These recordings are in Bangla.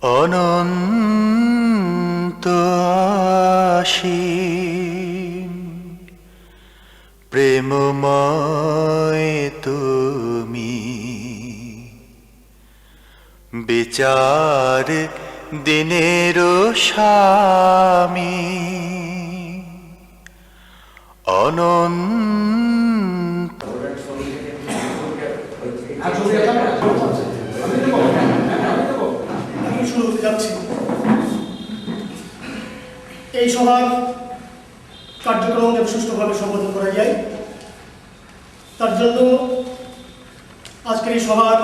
অনন্ত অসীম প্রেমময় তুমি, বিচার দিনের স্বামী, অনন্ত। শুরু হতে যাচ্ছে এই সভার কার্যক্রম যাতে সুষ্ঠুভাবে সম্পাদন করা যায়, তার জন্য আজকের এই সভার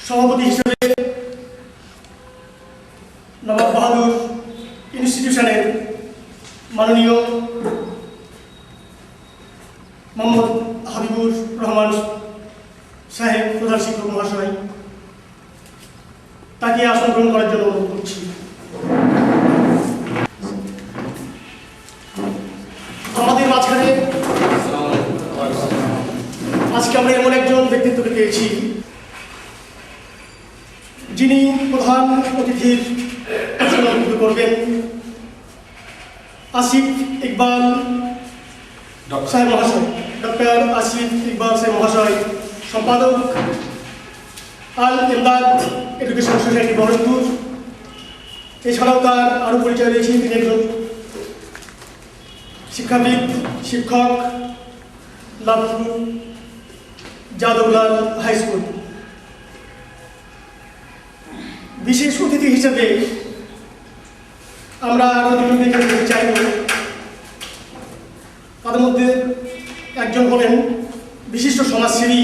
সভাপতি হিসেবে নবাব বাহাদুর ইনস্টিটিউশনের মাননীয় মোহাম্মদ হাবিবুর রহমান সাহেব, প্রধান শিক্ষক মহাশয়, তাকে আসন গ্রহণ করার জন্য অনুরোধ করছি। আমাদের মাঝখানে আজকে আমরা এমন একজন ব্যক্তিত্বকে পেয়েছি যিনি প্রধান অতিথির আসন করবেন। আসিফ ইকবাল সাহেব মহাশয়, ডক্টর আসিফ ইকবাল সাহেব মহাশয়, সম্পাদক আল ইমদাদ এডুকেশন সোসাইটি বহরমপুর। এছাড়াও তার আরও পরিচয় রয়েছে, তিনি একজন শিক্ষাবিদ, শিক্ষক, লাভপুর যাদবলাল হাই স্কুল। বিশেষ অতিথি হিসেবে আমরা আরও দুজনকে এখানে দেখতে চাইব। তাদের মধ্যে একজন হলেন বিশিষ্ট সমাজসেবী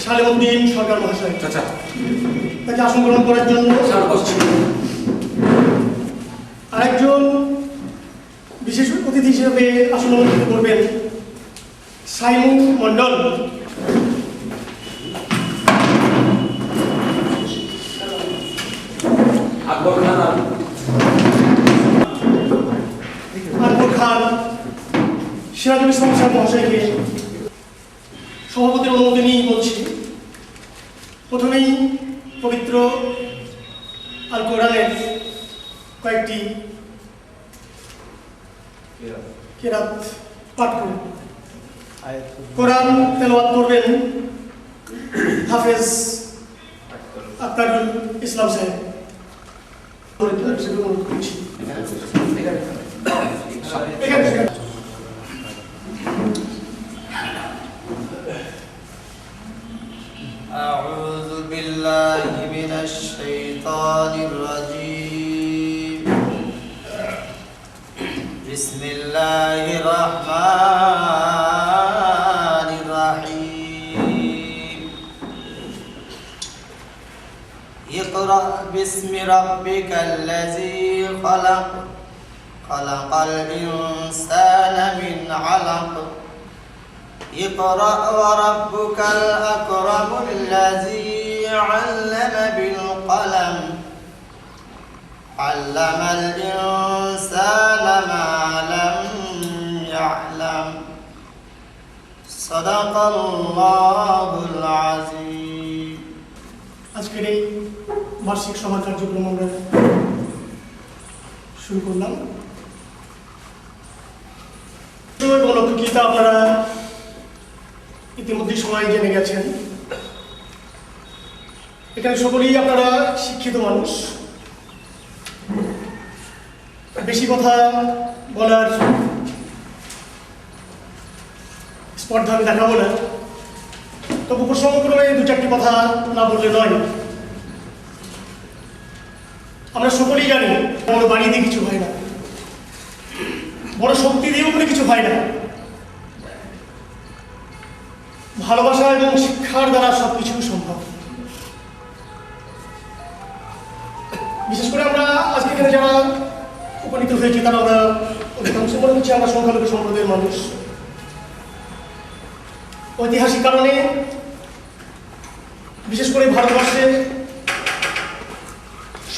সালেউদ্দিন সরকার মহাশয়, তাকে আসন গ্রহণ করার জন্য। আরেকজন বিশেষ অতিথি হিসেবে আসন গ্রহণ করবেন সাইমুন মন্ডল। আকবর খান সিরাজুল ইসলাম সাহেব মহাশয়কে সভাপতির অনুমতি নিয়েই বলছি। প্রথমেই পবিত্র আল কোরআনের কয়েকটি কেরাত পাঠ করুন। কোরআন তেলাওয়াত করবেন হাফেজ আক্তারুল ইসলাম সাহেব। অনুরোধ করছি। أعوذ بالله من الشيطان الرجيم. بسم الله الرحمن الرحيم. اقرأ باسم ربك الذي خلق، خلق الإنسان من علق. اقرأ وربك الأكرم الذي علم بالقلم، علم الإنسان ما لم يعلم. صدق الله العظيم. আজকের এই বার্ষিক সভা কার্যক্রম আমরা শুরু করলাম। লক্ষ্যকীতা আপনারা ইতিমধ্যে সবাই জেনে গেছেন। এখানে সকলেই আপনারা শিক্ষিত মানুষ। বেশি কথা বলার স্পর্ধা আমি দেখাবো না, তবু প্রসঙ্গক্রমে দু চারটি কথা না বললে নয়। আমরা সকলেই জানি বড় বাড়ি দিয়ে কিছু হয় না, বড় শক্তি দিয়েও কোনো কিছু হয় না। ভালোবাসা এবং শিক্ষার দ্বারা সবকিছু সম্ভব। বিশেষ করে আমরা আজকে এখানে যারা উপনীত হয়েছি তারা আমরা অধিকাংশ মনে হচ্ছে আমরা সংখ্যালঘু সম্প্রদায়ের মানুষ। ঐতিহাসিক কারণে বিশেষ করে ভারতবর্ষে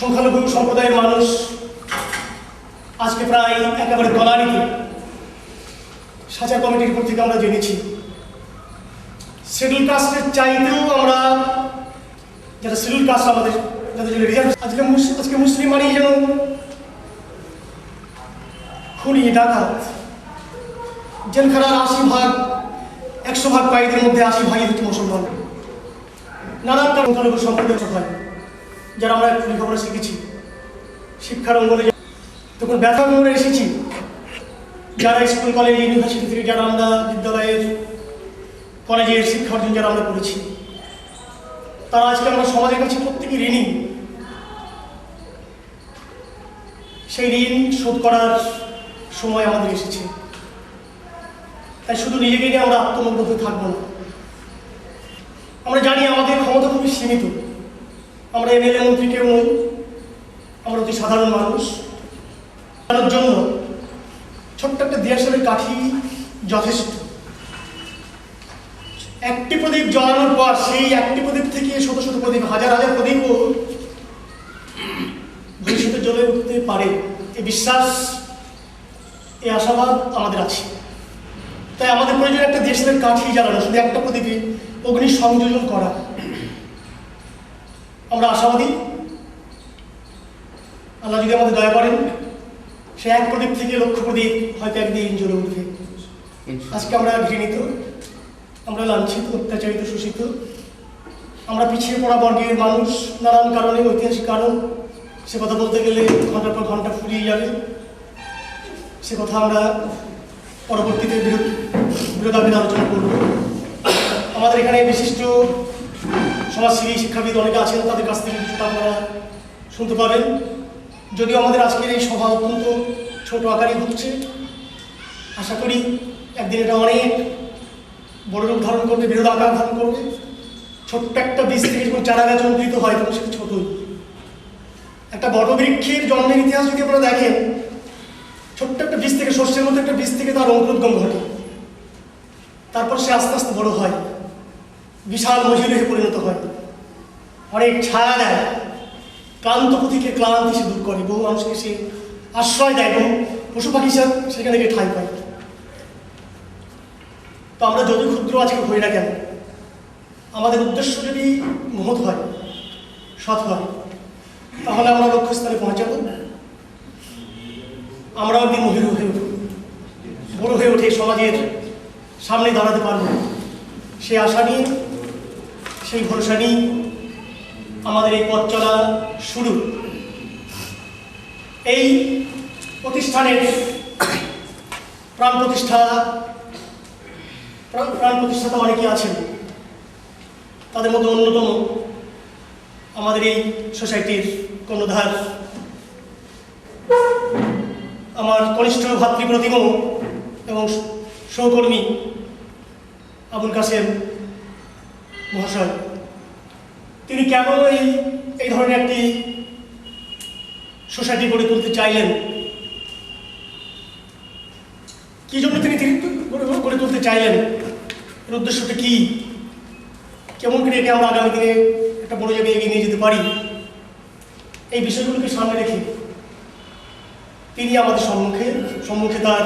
সংখ্যালঘু সম্প্রদায়ের মানুষ আজকে প্রায় একেবারে তলানিতে। সাঁচা কমিটির উপর থেকে আমরা জেনেছি শিডিউল কাস্টের চাইতেও আমরা যারা শিডিউল কাস্ট আমাদের, যাদের জন্য রিজার্ভ, আজকে মুসলিম মানে যেন খুনি, ডাকাত। জেলখানার 100 ভাগ কয়েদির মধ্যে 80 ভাগই হচ্ছে মুসলমান। নানান সংখ্যালঘু সম্প্রদায় হয়, যারা আমরা লেখাপড়া শিখেছি, শিক্ষার অঙ্গনে তখন ব্যথা অঙ্গনে এসেছি, যারা স্কুল কলেজ ইউনিভার্সিটি থেকে, যারা আমরা বিদ্যালয়ের কলেজের শিক্ষা অর্জন যারা আমরা করেছি, তারা আজকে আমরা সমাজের কাছে প্রত্যেকেই ঋণী। সেই ঋণ শোধ করার সময় আমাদের এসেছে। তাই শুধু নিজেকে নিয়ে আমরা আত্মমগ্ন হয়ে থাকবো না। আমরা জানি আমাদের ক্ষমতা খুবই সীমিত। আমরা এমএলএ মন্ত্রী কেউ নই, আমরা অতি সাধারণ মানুষ। তার জন্য ছোট্ট একটা দিয়াশালের কাঠি যথেষ্ট। একটি প্রদীপ জ্বালানোর পর সেই একটি প্রদীপ থেকে শত শত প্রদীপ, হাজার হাজার প্রদীপও ভবিষ্যতে জ্বলে উঠতে পারে, এই বিশ্বাস, এই আশাবাদ আমাদের আছে। তাই আমাদের প্রয়োজন একটা দেশের কাঠি জ্বালানো, শুধু একটা প্রদীপে অগ্নি সংযোজন করা। আমরা আশাবাদী, আল্লাহ যদি আমাদের দয়া করেন, সে এক প্রদীপ থেকে লক্ষ প্রদীপ হয়তো একদিন জ্বলে উঠবে। আজকে আমরা ঘৃণিত, আমরা লাঞ্ছিত, অত্যাচারিত, শোষিত, আমরা পিছিয়ে পড়া বর্গের মানুষ, নানান কারণে, ঐতিহাসিক কারণ। সে কথা বলতে গেলে ঘন্টার পর ঘন্টা ফুরিয়ে যাবে। সে কথা আমরা পরবর্তীতে বিরোধাবিদ আলোচনা করব। আমাদের এখানে বিশিষ্ট সমাজসেবী, শিক্ষাবিদ অনেকে আছেন, তাদের কাছ থেকে কিছুটা আপনারা শুনতে পাবেন। যদিও আমাদের আজকের এই সভা অত্যন্ত ছোট আকারে হচ্ছে, আশা করি একদিন এটা অনেক বড় রূপ ধারণ করবে, বৃহৎ আকার ধারণ করবে। ছোট্ট একটা বীজ থেকে যখন চারা গাছ অঙ্কুরিত হয় তখন সেটা ছোটই। একটা বটবৃক্ষের জন্মের ইতিহাস যদি আপনারা দেখেন, ছোট্ট একটা বীজ থেকে, শস্যের মধ্যে একটা বীজ থেকে তার অঙ্কুরোদ্গম ঘটে। তারপর সে আস্তে আস্তে বড় হয়, বিশাল মজুরি হয়ে পরিণত হয়, অনেক ছায়া দেয়, ক্লান্ত পুঁথিকে ক্লান্তি সে দূর করে, বহু মানুষকে সে আশ্রয় দেয় এবং পশু পাখি সেখানে গিয়ে ঠাঁই পায়। তো আমরা যদি ক্ষুদ্র আজকে হই না কেন, আমাদের উদ্দেশ্য যদি মহৎ হয়, সৎ হয়, তাহলে আমরা লক্ষ্যস্থানে পৌঁছাবো। আমরাও একদিন মহিলা হয়ে উঠব, বড় হয়ে উঠে সমাজের সামনে দাঁড়াতে পারবো। সেই আশা নিয়ে, সেই ভরসা নিয়ে আমাদের এই পথ চলা শুরু। এই প্রতিষ্ঠানের প্রাণ প্রতিষ্ঠাতা অনেকেই আছেন। তাদের মধ্যে অন্যতম আমাদের এই সোসাইটির কর্ণধার, আমার কনিষ্ঠ ভাতৃপ্রতিম এবং সহকর্মী আবুল কাসেম মহাশয়। তিনি কেন এই ধরনের একটি সোসাইটি গড়ে তুলতে চাইলেন, কি জন্য তিনি গড়ে তুলতে চাইলেন, এর উদ্দেশ্যটা কি, কেমন করে একে আমরা আগামী দিনে একটা বড় জায়গায় এগিয়ে নিয়ে যেতে পারি, এই বিষয়গুলোকে সামনে রেখে তিনি আমাদের সম্মুখে তার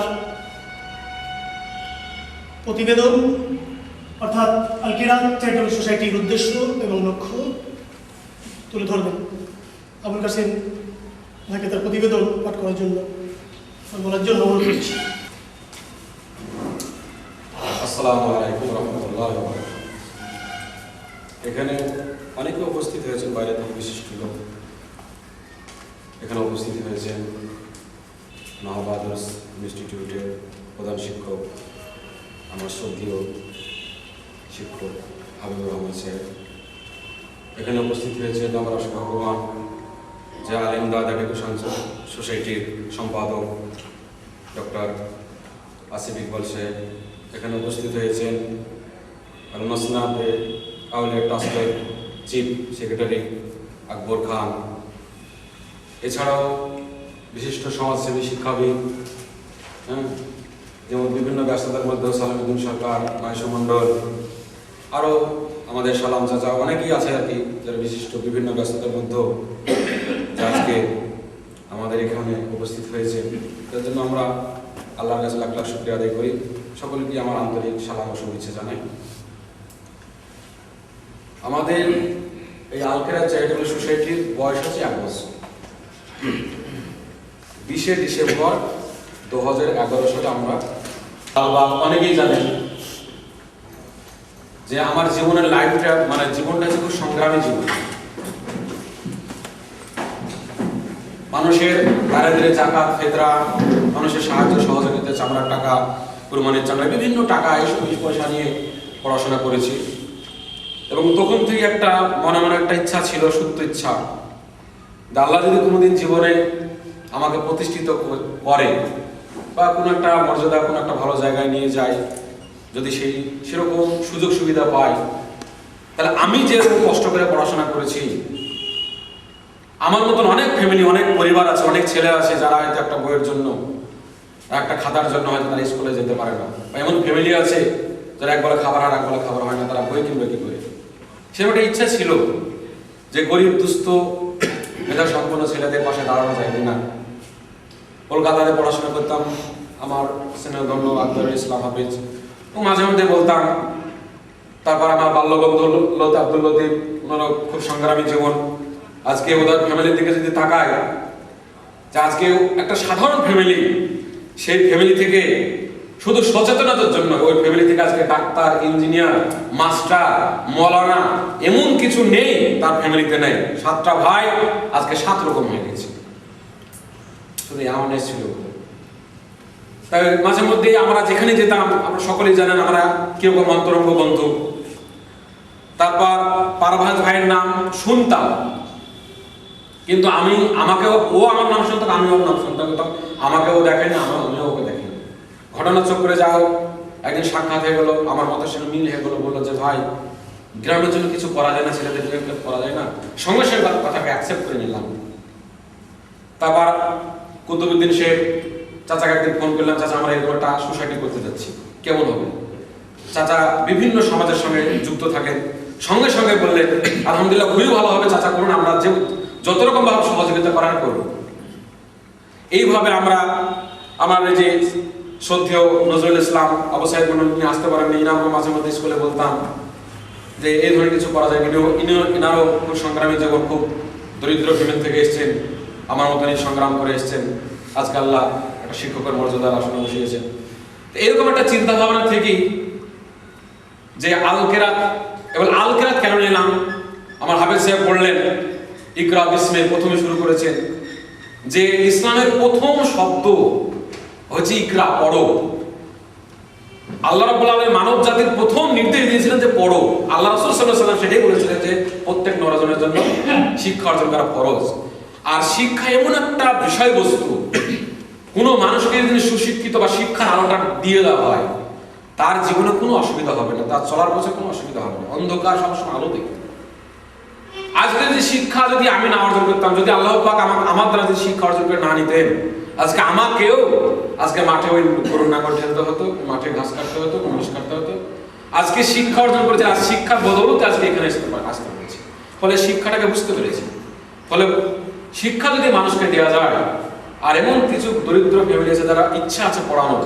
প্রতিবেদন, অর্থাৎ আল কিরাত চ্যারিটেবল সোসাইটির উদ্দেশ্য এবং লক্ষ্য তুলে ধরবেন। আবুল কাসেম ভাইকে তার প্রতিবেদন পাঠ করার জন্য, বলার জন্য অনুরোধ করছি। আসসালামু আলাইকুম রহমতুল্লাহ। এখানে অনেকে উপস্থিত হয়েছেন, বাইরে থেকে বিশিষ্ট লোক এখানে উপস্থিত হয়েছেন। নহব আদর্স ইনস্টিটিউটের প্রধান শিক্ষক, আমার শ্রদ্ধেয় শিক্ষক হাবিবুর রহমান সাহেব। এখানে উপস্থিত হয়েছেন আমরা ভগবান, যা আলিমদাদ এডুকেশন সোসাইটির সম্পাদক ডক্টর আসিফ ইকবাল সাহেব। এখানে উপস্থিত হয়েছেন আল মাসনাদ আউলিয়া ট্রাস্টের চিফ সেক্রেটারি আকবর খান। এছাড়াও বিশিষ্ট সমাজসেবী, শিক্ষাবিদ, যেমন বিভিন্ন ব্যস্ততার মধ্যে সালামউদ্দিন সরকার, মাইশো মণ্ডল, আরও আমাদের সালাম চাচা, অনেকেই আছে আর কি, যারা বিশিষ্ট বিভিন্ন ব্যস্ততার মধ্যেও আজকে আমাদের এখানে উপস্থিত হয়েছে। তার জন্য আমরা আল্লাহর কাছে লাখ লাখ শুকরিয়া আদায় করি। সকলকে আমার আন্তরিক সালাম ও শুভেচ্ছা জানাই। আমাদের এই আলকেরা চ্যারিটেবল সোসাইটির বয়স হচ্ছে 1 বছর। 20শে ডিসেম্বর 2011 সালে আমরা, অনেকেই জানেন যে আমার জীবনের লাইফটা মানে জীবনটা ছিল সংগ্রামী জীবন। মানুষের দারিদ্র্যের জাকাত ফেতরা, মানুষের সাহায্য সহযোগিতা, চামড়ার টাকা, কুরবানির চামড়া, বিভিন্ন টাকা এসব পয়সা নিয়ে পড়াশোনা করেছি। এবং তখন থেকে একটা মনে মনে একটা ইচ্ছা ছিল, সত্য ইচ্ছা, আল্লাহ যদি কোনোদিন জীবনে আমাকে প্রতিষ্ঠিত করে বা কোনো একটা মর্যাদা, কোনো একটা ভালো জায়গায় নিয়ে যায়, যদি সেরকম সুযোগ সুবিধা পাই, তাহলে আমি যেরকম কষ্ট করে পড়াশোনা করেছি, আমার মতন অনেক ফ্যামিলি, অনেক পরিবার আছে, অনেক ছেলে আছে যারা হয়তো একটা বইয়ের জন্য, একটা খাতার জন্য হয়তো তারা স্কুলে যেতে পারে না, বা এমন ফ্যামিলি আছে যারা একবেলা খাবার আর একবেলা খাবার হয় না, তারা বই কিনবে কি করে। সেরকম একটা ইচ্ছা ছিল যে গরিব দুস্থ মেধা সম্পন্ন ছেলেদের পাশে দাঁড়ানো যায় কিনা। কলকাতাতে পড়াশোনা করতাম, আমার স্নেহধন্য আকবরুল ইসলাম হাফিজ, ও মাঝে মধ্যে বলতাম। তারপর আমার বাল্যবন্ধু আব্দুল লতিফ, ওনারও খুব সংগ্রামী জীবন। আজকে ওদের ফ্যামিলির দিকে যদি তাকায়, যে আজকে একটা সাধারণ ফ্যামিলি, সেই ফ্যামিলি থেকে শুধু সচেতনতার জন্য ওই ফ্যামিলি থেকে আজকে ডাক্তার, ইঞ্জিনিয়ার, মাস্টার, মৌলানা এমন কিছু নেই তার ফ্যামিলিতে নেই। 7টা ভাই আজকে 7 রকম হয়ে গেছে, শুধু এমনই ছিল। তাই মাঝে মধ্যে আমরা যেখানে যেতাম, আমরা সকলেই জানেন আমরা কেউ কেউ অন্তরঙ্গ বন্ধু। তারপর পারভাজ ভাইয়ের নাম শুনতাম, কিন্তু আমাকেও ও আমার নাম শুনতাম, আমি ওর নাম শুনতাম, আমাকেও দেখেনি, আমিও ওকে দেখিনি। ঘটনা চক্রে যাও, একদিন সাক্ষাৎ হয়ে গেলো, আমার মতের সঙ্গে মিল হয়ে গেলো। বললো যে ভাই, গ্রামের জন্য কিছু করা যায় না, ছেলেদের জন্য করা যায় না। সঙ্গে সঙ্গে কথাকে অ্যাকসেপ্ট করে নিলাম। তারপর কুতুবুদ্দিন শেখ চাচাকে একদিন ফোন করলাম, চাচা আমরা এরকম একটা সোসাইটি করতে যাচ্ছি, কেমন হবে? চাচা বিভিন্ন সমাজের সঙ্গে যুক্ত থাকেন, সঙ্গে সঙ্গে বললেন আলহামদুলিল্লাহ খুবই ভালো হবে চাচা, করুন, আমরা যত রকম ভাবে সহযোগিতা করার করব। এইভাবে আমরা আমার এই যে শ্রদ্ধেয় নজরুল ইসলাম আবু সাইদ নিয়ে আসতে পারেন, ইনারও মাঝে মধ্যে স্কুলে বলতাম যে এই ধরনের কিছু করা যায়। ইনারও খুব সংগ্রামী জীবন, খুব দরিদ্র ফ্যামিলি থেকে এসছেন, আমার মতনই সংগ্রাম করে এসছেন। আজকে আল্লাহ একটা শিক্ষকের মর্যাদার আসনে বসিয়েছেন। এরকম একটা চিন্তা ভাবনা থেকেই যে আল-কেরাত, এবার আল-কেরাত কেন নিলাম, আমার হাফেজ সাহেব বললেন ইকরা বিসমে প্রথমে শুরু করেছেন, যে ইসলামের প্রথম শব্দ হচ্ছে ইকরা, পড়ো। আল্লাহ রাব্বুল আলামিন মানব জাতির প্রথম নির্দেশ দিয়েছিলেন যে পড়ো। আল্লাহ রাসূল সাল্লাল্লাহু আলাইহি ওয়াসাল্লাম সেটাই বলেছিলেন যে প্রত্যেক নরজনের জন্য শিক্ষা অর্জন করা ফরজ। আর শিক্ষা এমন একটা বিষয়বস্তু, কোনো মানুষকে যদি সুশিক্ষিত বা শিক্ষার আলোটা দিয়ে দেওয়া হয়, তার জীবনে কোনো অসুবিধা হবে না, তার চলার পথে কোনো অসুবিধা হবে না। অন্ধকার সবসময় আলো দেখবে। আজকে যে শিক্ষা যদি আমি না অর্জন করতাম, যদি আল্লাহ পাক আমার দ্বারা যদি শিক্ষা অর্জন করে না নিতেন, আজকে আমাকেও আজকে মাঠে ওই করোনা করে ঠেলতে হতো, মাঠে ঘাস কাটতে হতো, মানুষ কাটতে হতো। আজকে শিক্ষা অর্জন করেছে, আজ শিক্ষার বদৌলতে আজকে এখানে আসতে পেরেছি। ফলে শিক্ষাটাকে বুঝতে পেরেছি। ফলে শিক্ষা যদি মানুষকে দেওয়া যায়, আর এমন কিছু দরিদ্র ফ্যামিলি আছে যারা ইচ্ছা আছে পড়ানোর,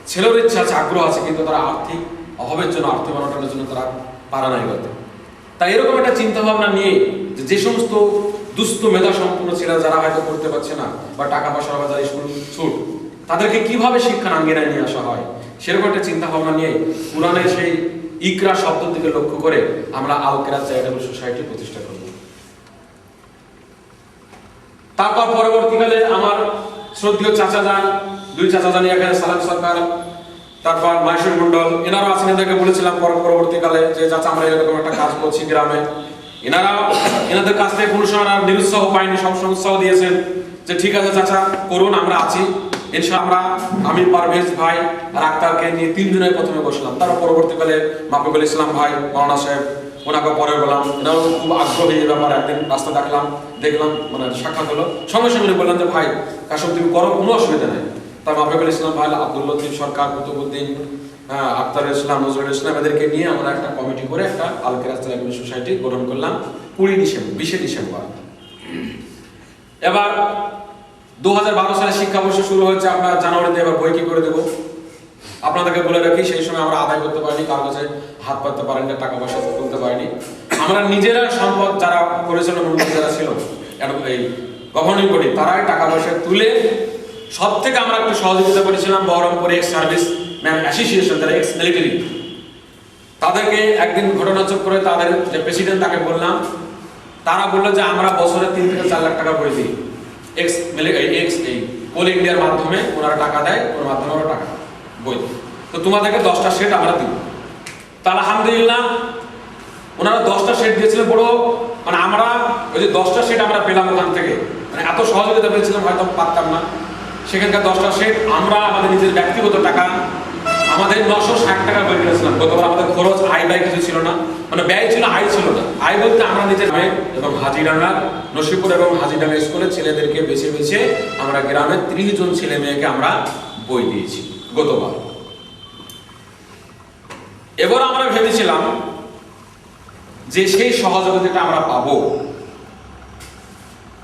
ছেলের ইচ্ছা আছে, আগ্রহ আছে, কিন্তু তারা আর্থিক অভাবের জন্য, আর্থিক অনটনের জন্য তারা পারে না এগোতে। তাই এরকম একটা চিন্তা ভাবনা নিয়ে যে সমস্ত দুস্থ মেধা সম্পন্ন ছেলেরা যারা হয়তো করতে পারছে না, বা টাকা পয়সার অভাবে যারা স্কুল ছুট, তাদেরকে কিভাবে শিক্ষার আঙ্গিনায় নিয়ে আসা হয়, সেরকম একটা চিন্তা ভাবনা নিয়ে কোরআনের সেই ইকরা শব্দ দিকে লক্ষ্য করে আমরা আল-কেরাত চ্যারিটেবল সোসাইটি প্রতিষ্ঠা করব। তারপর পরবর্তীকালে আমার শ্রদ্ধেয় চাচা যান, 2 চাচা জানি, এখানে সালাম সরকার, তারপর মাইশুর মন্ডল, এনারা আছেন। এদেরকে বলেছিলাম পরবর্তীকালে যে চাচা আমরা এরকম একটা কাজ করছি গ্রামে। এনাদের কাছ থেকে কোনো সময় নিরুৎসাহ পাইনি, সবসময় উৎসাহ দিয়েছেন যে ঠিক আছে চাচা করুন, আমরা আছি ইনশাআল্লাহ। আমি পারভেজ ভাই আর আক্তারকে নিয়ে 3 জনের প্রথমে বসলাম। তারপর পরবর্তীকালে মাহবুবুল ইসলাম ভাই, মাওলানা সাহেব, ওনাকে পরে বললাম, এনারাও খুব আগ্রহী এই ব্যাপারে। একদিন রাস্তা দেখলাম মানে সাক্ষাৎ হলো, সঙ্গে সঙ্গে বললাম যে ভাই কাসম তুমি করো, কোনো অসুবিধা নেই। তার মাহবুবুল ইসলাম ভাই, আব্দুল লতিফ সরকার, কুতুবুদ্দিন, আখতারুল ইসলাম, নজরুল ইসলাম, এদেরকে নিয়ে আমরা একটা কমিটি করে একটা আল-কেরাত চ্যারিটেবল সোসাইটি গঠন করলাম 20 ডিসেম্বর। এবার 2012 সালে শিক্ষাবর্ষ শুরু হয়েছে, আপনার জানুয়ারিতে। এবার বই কি করে দেবো আপনাদেরকে বলে রাখি, সেই সময় আমরা আদায় করতে পারিনি, কারো কাছে হাত পাততে পারিনি, টাকা পয়সা তুলতে পারিনি। আমরা নিজেরা সম্পদ যারা পরিচালনা মন্ডলী যারা ছিল এই গভর্নিং বডি, তারাই টাকা পয়সা তুলে সব থেকে আমরা একটু সহযোগিতা করেছিলাম Baharampur x service man association, যারা এক্স মিলিটারি, তাদেরকে একদিন ঘটনাচক্র করে তাদের যে প্রেসিডেন্ট তাকে বললাম, তারা বললো যে আমরা বছরে 3 থেকে 4 লাখ টাকা বই দিই এক্স কোল ইন্ডিয়ার মাধ্যমে, ওনারা টাকা দেয়, ওর মাধ্যমে ওরা টাকা বই, তো তোমাদেরকে 10টা সেট আমরা দিব। তা আলহামদুলিল্লাহ ওনারা 10টা সেট দিয়েছিলেন। বড় মানে আমরা ওই যে 10টা সেট আমরা পেলাম ওখান থেকে, মানে এত সহযোগিতা পেয়েছিলাম হয়তো পারতাম না। সেখানকার 10টা সেট আমরা আমাদের নিজের ব্যক্তিগত টাকা আমাদের 960 টাকা বই কিনেছিলাম। গতবার আমাদের খরচ আয় ব্যয় কিছু ছিল না, মানে ব্যয় ছিল, আয় ছিল না। আয় বলতে আমরা নিজের এবং হাজিরাঙ্গার নসিপুর এবং হাজিরাঙ্গা স্কুলের ছেলেদেরকে বেছে বেছে আমরা গ্রামের 30 জন ছেলে মেয়েকে আমরা বই দিয়েছি গতবার। এবার আমরা ভেবেছিলাম যে সেই সহযোগিতাটা আমরা পাবো,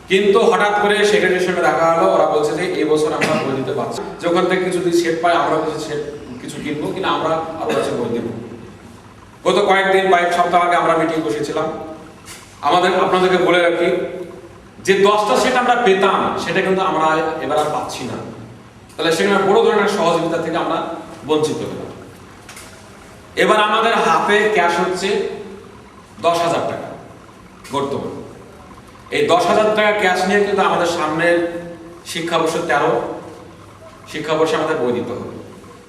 কিন্তু হঠাৎ করে সেক্রেটারির সঙ্গে দেখা হলো, ওরা বলছে যে এই বছর আমরা বই দিতে পারছি, যে ওখান থেকে কিছু যদি সেট পাই আমরা কিছু কিনবো, কিনা আমরা আরো কাছে বই দেবো। গত কয়েক সপ্তাহ আগে আমরা মিটিং বসেছিলাম। আপনাদেরকে বলে রাখি যে 10টা সেট আমরা পেতাম সেটা কিন্তু আমরা এবার আর পাচ্ছি না। তাহলে সেখানে বড় ধরনের সহযোগিতা থেকে আমরা বঞ্চিত হলাম। এবার আমাদের হাতে ক্যাশ হচ্ছে 10,000 টাকা বর্তমান। এই 10,000 টাকা ক্যাশ নিয়ে কিন্তু আমাদের সামনের শিক্ষাবর্ষ 13 শিক্ষাবর্ষে আমাদের বই দিতে হবে।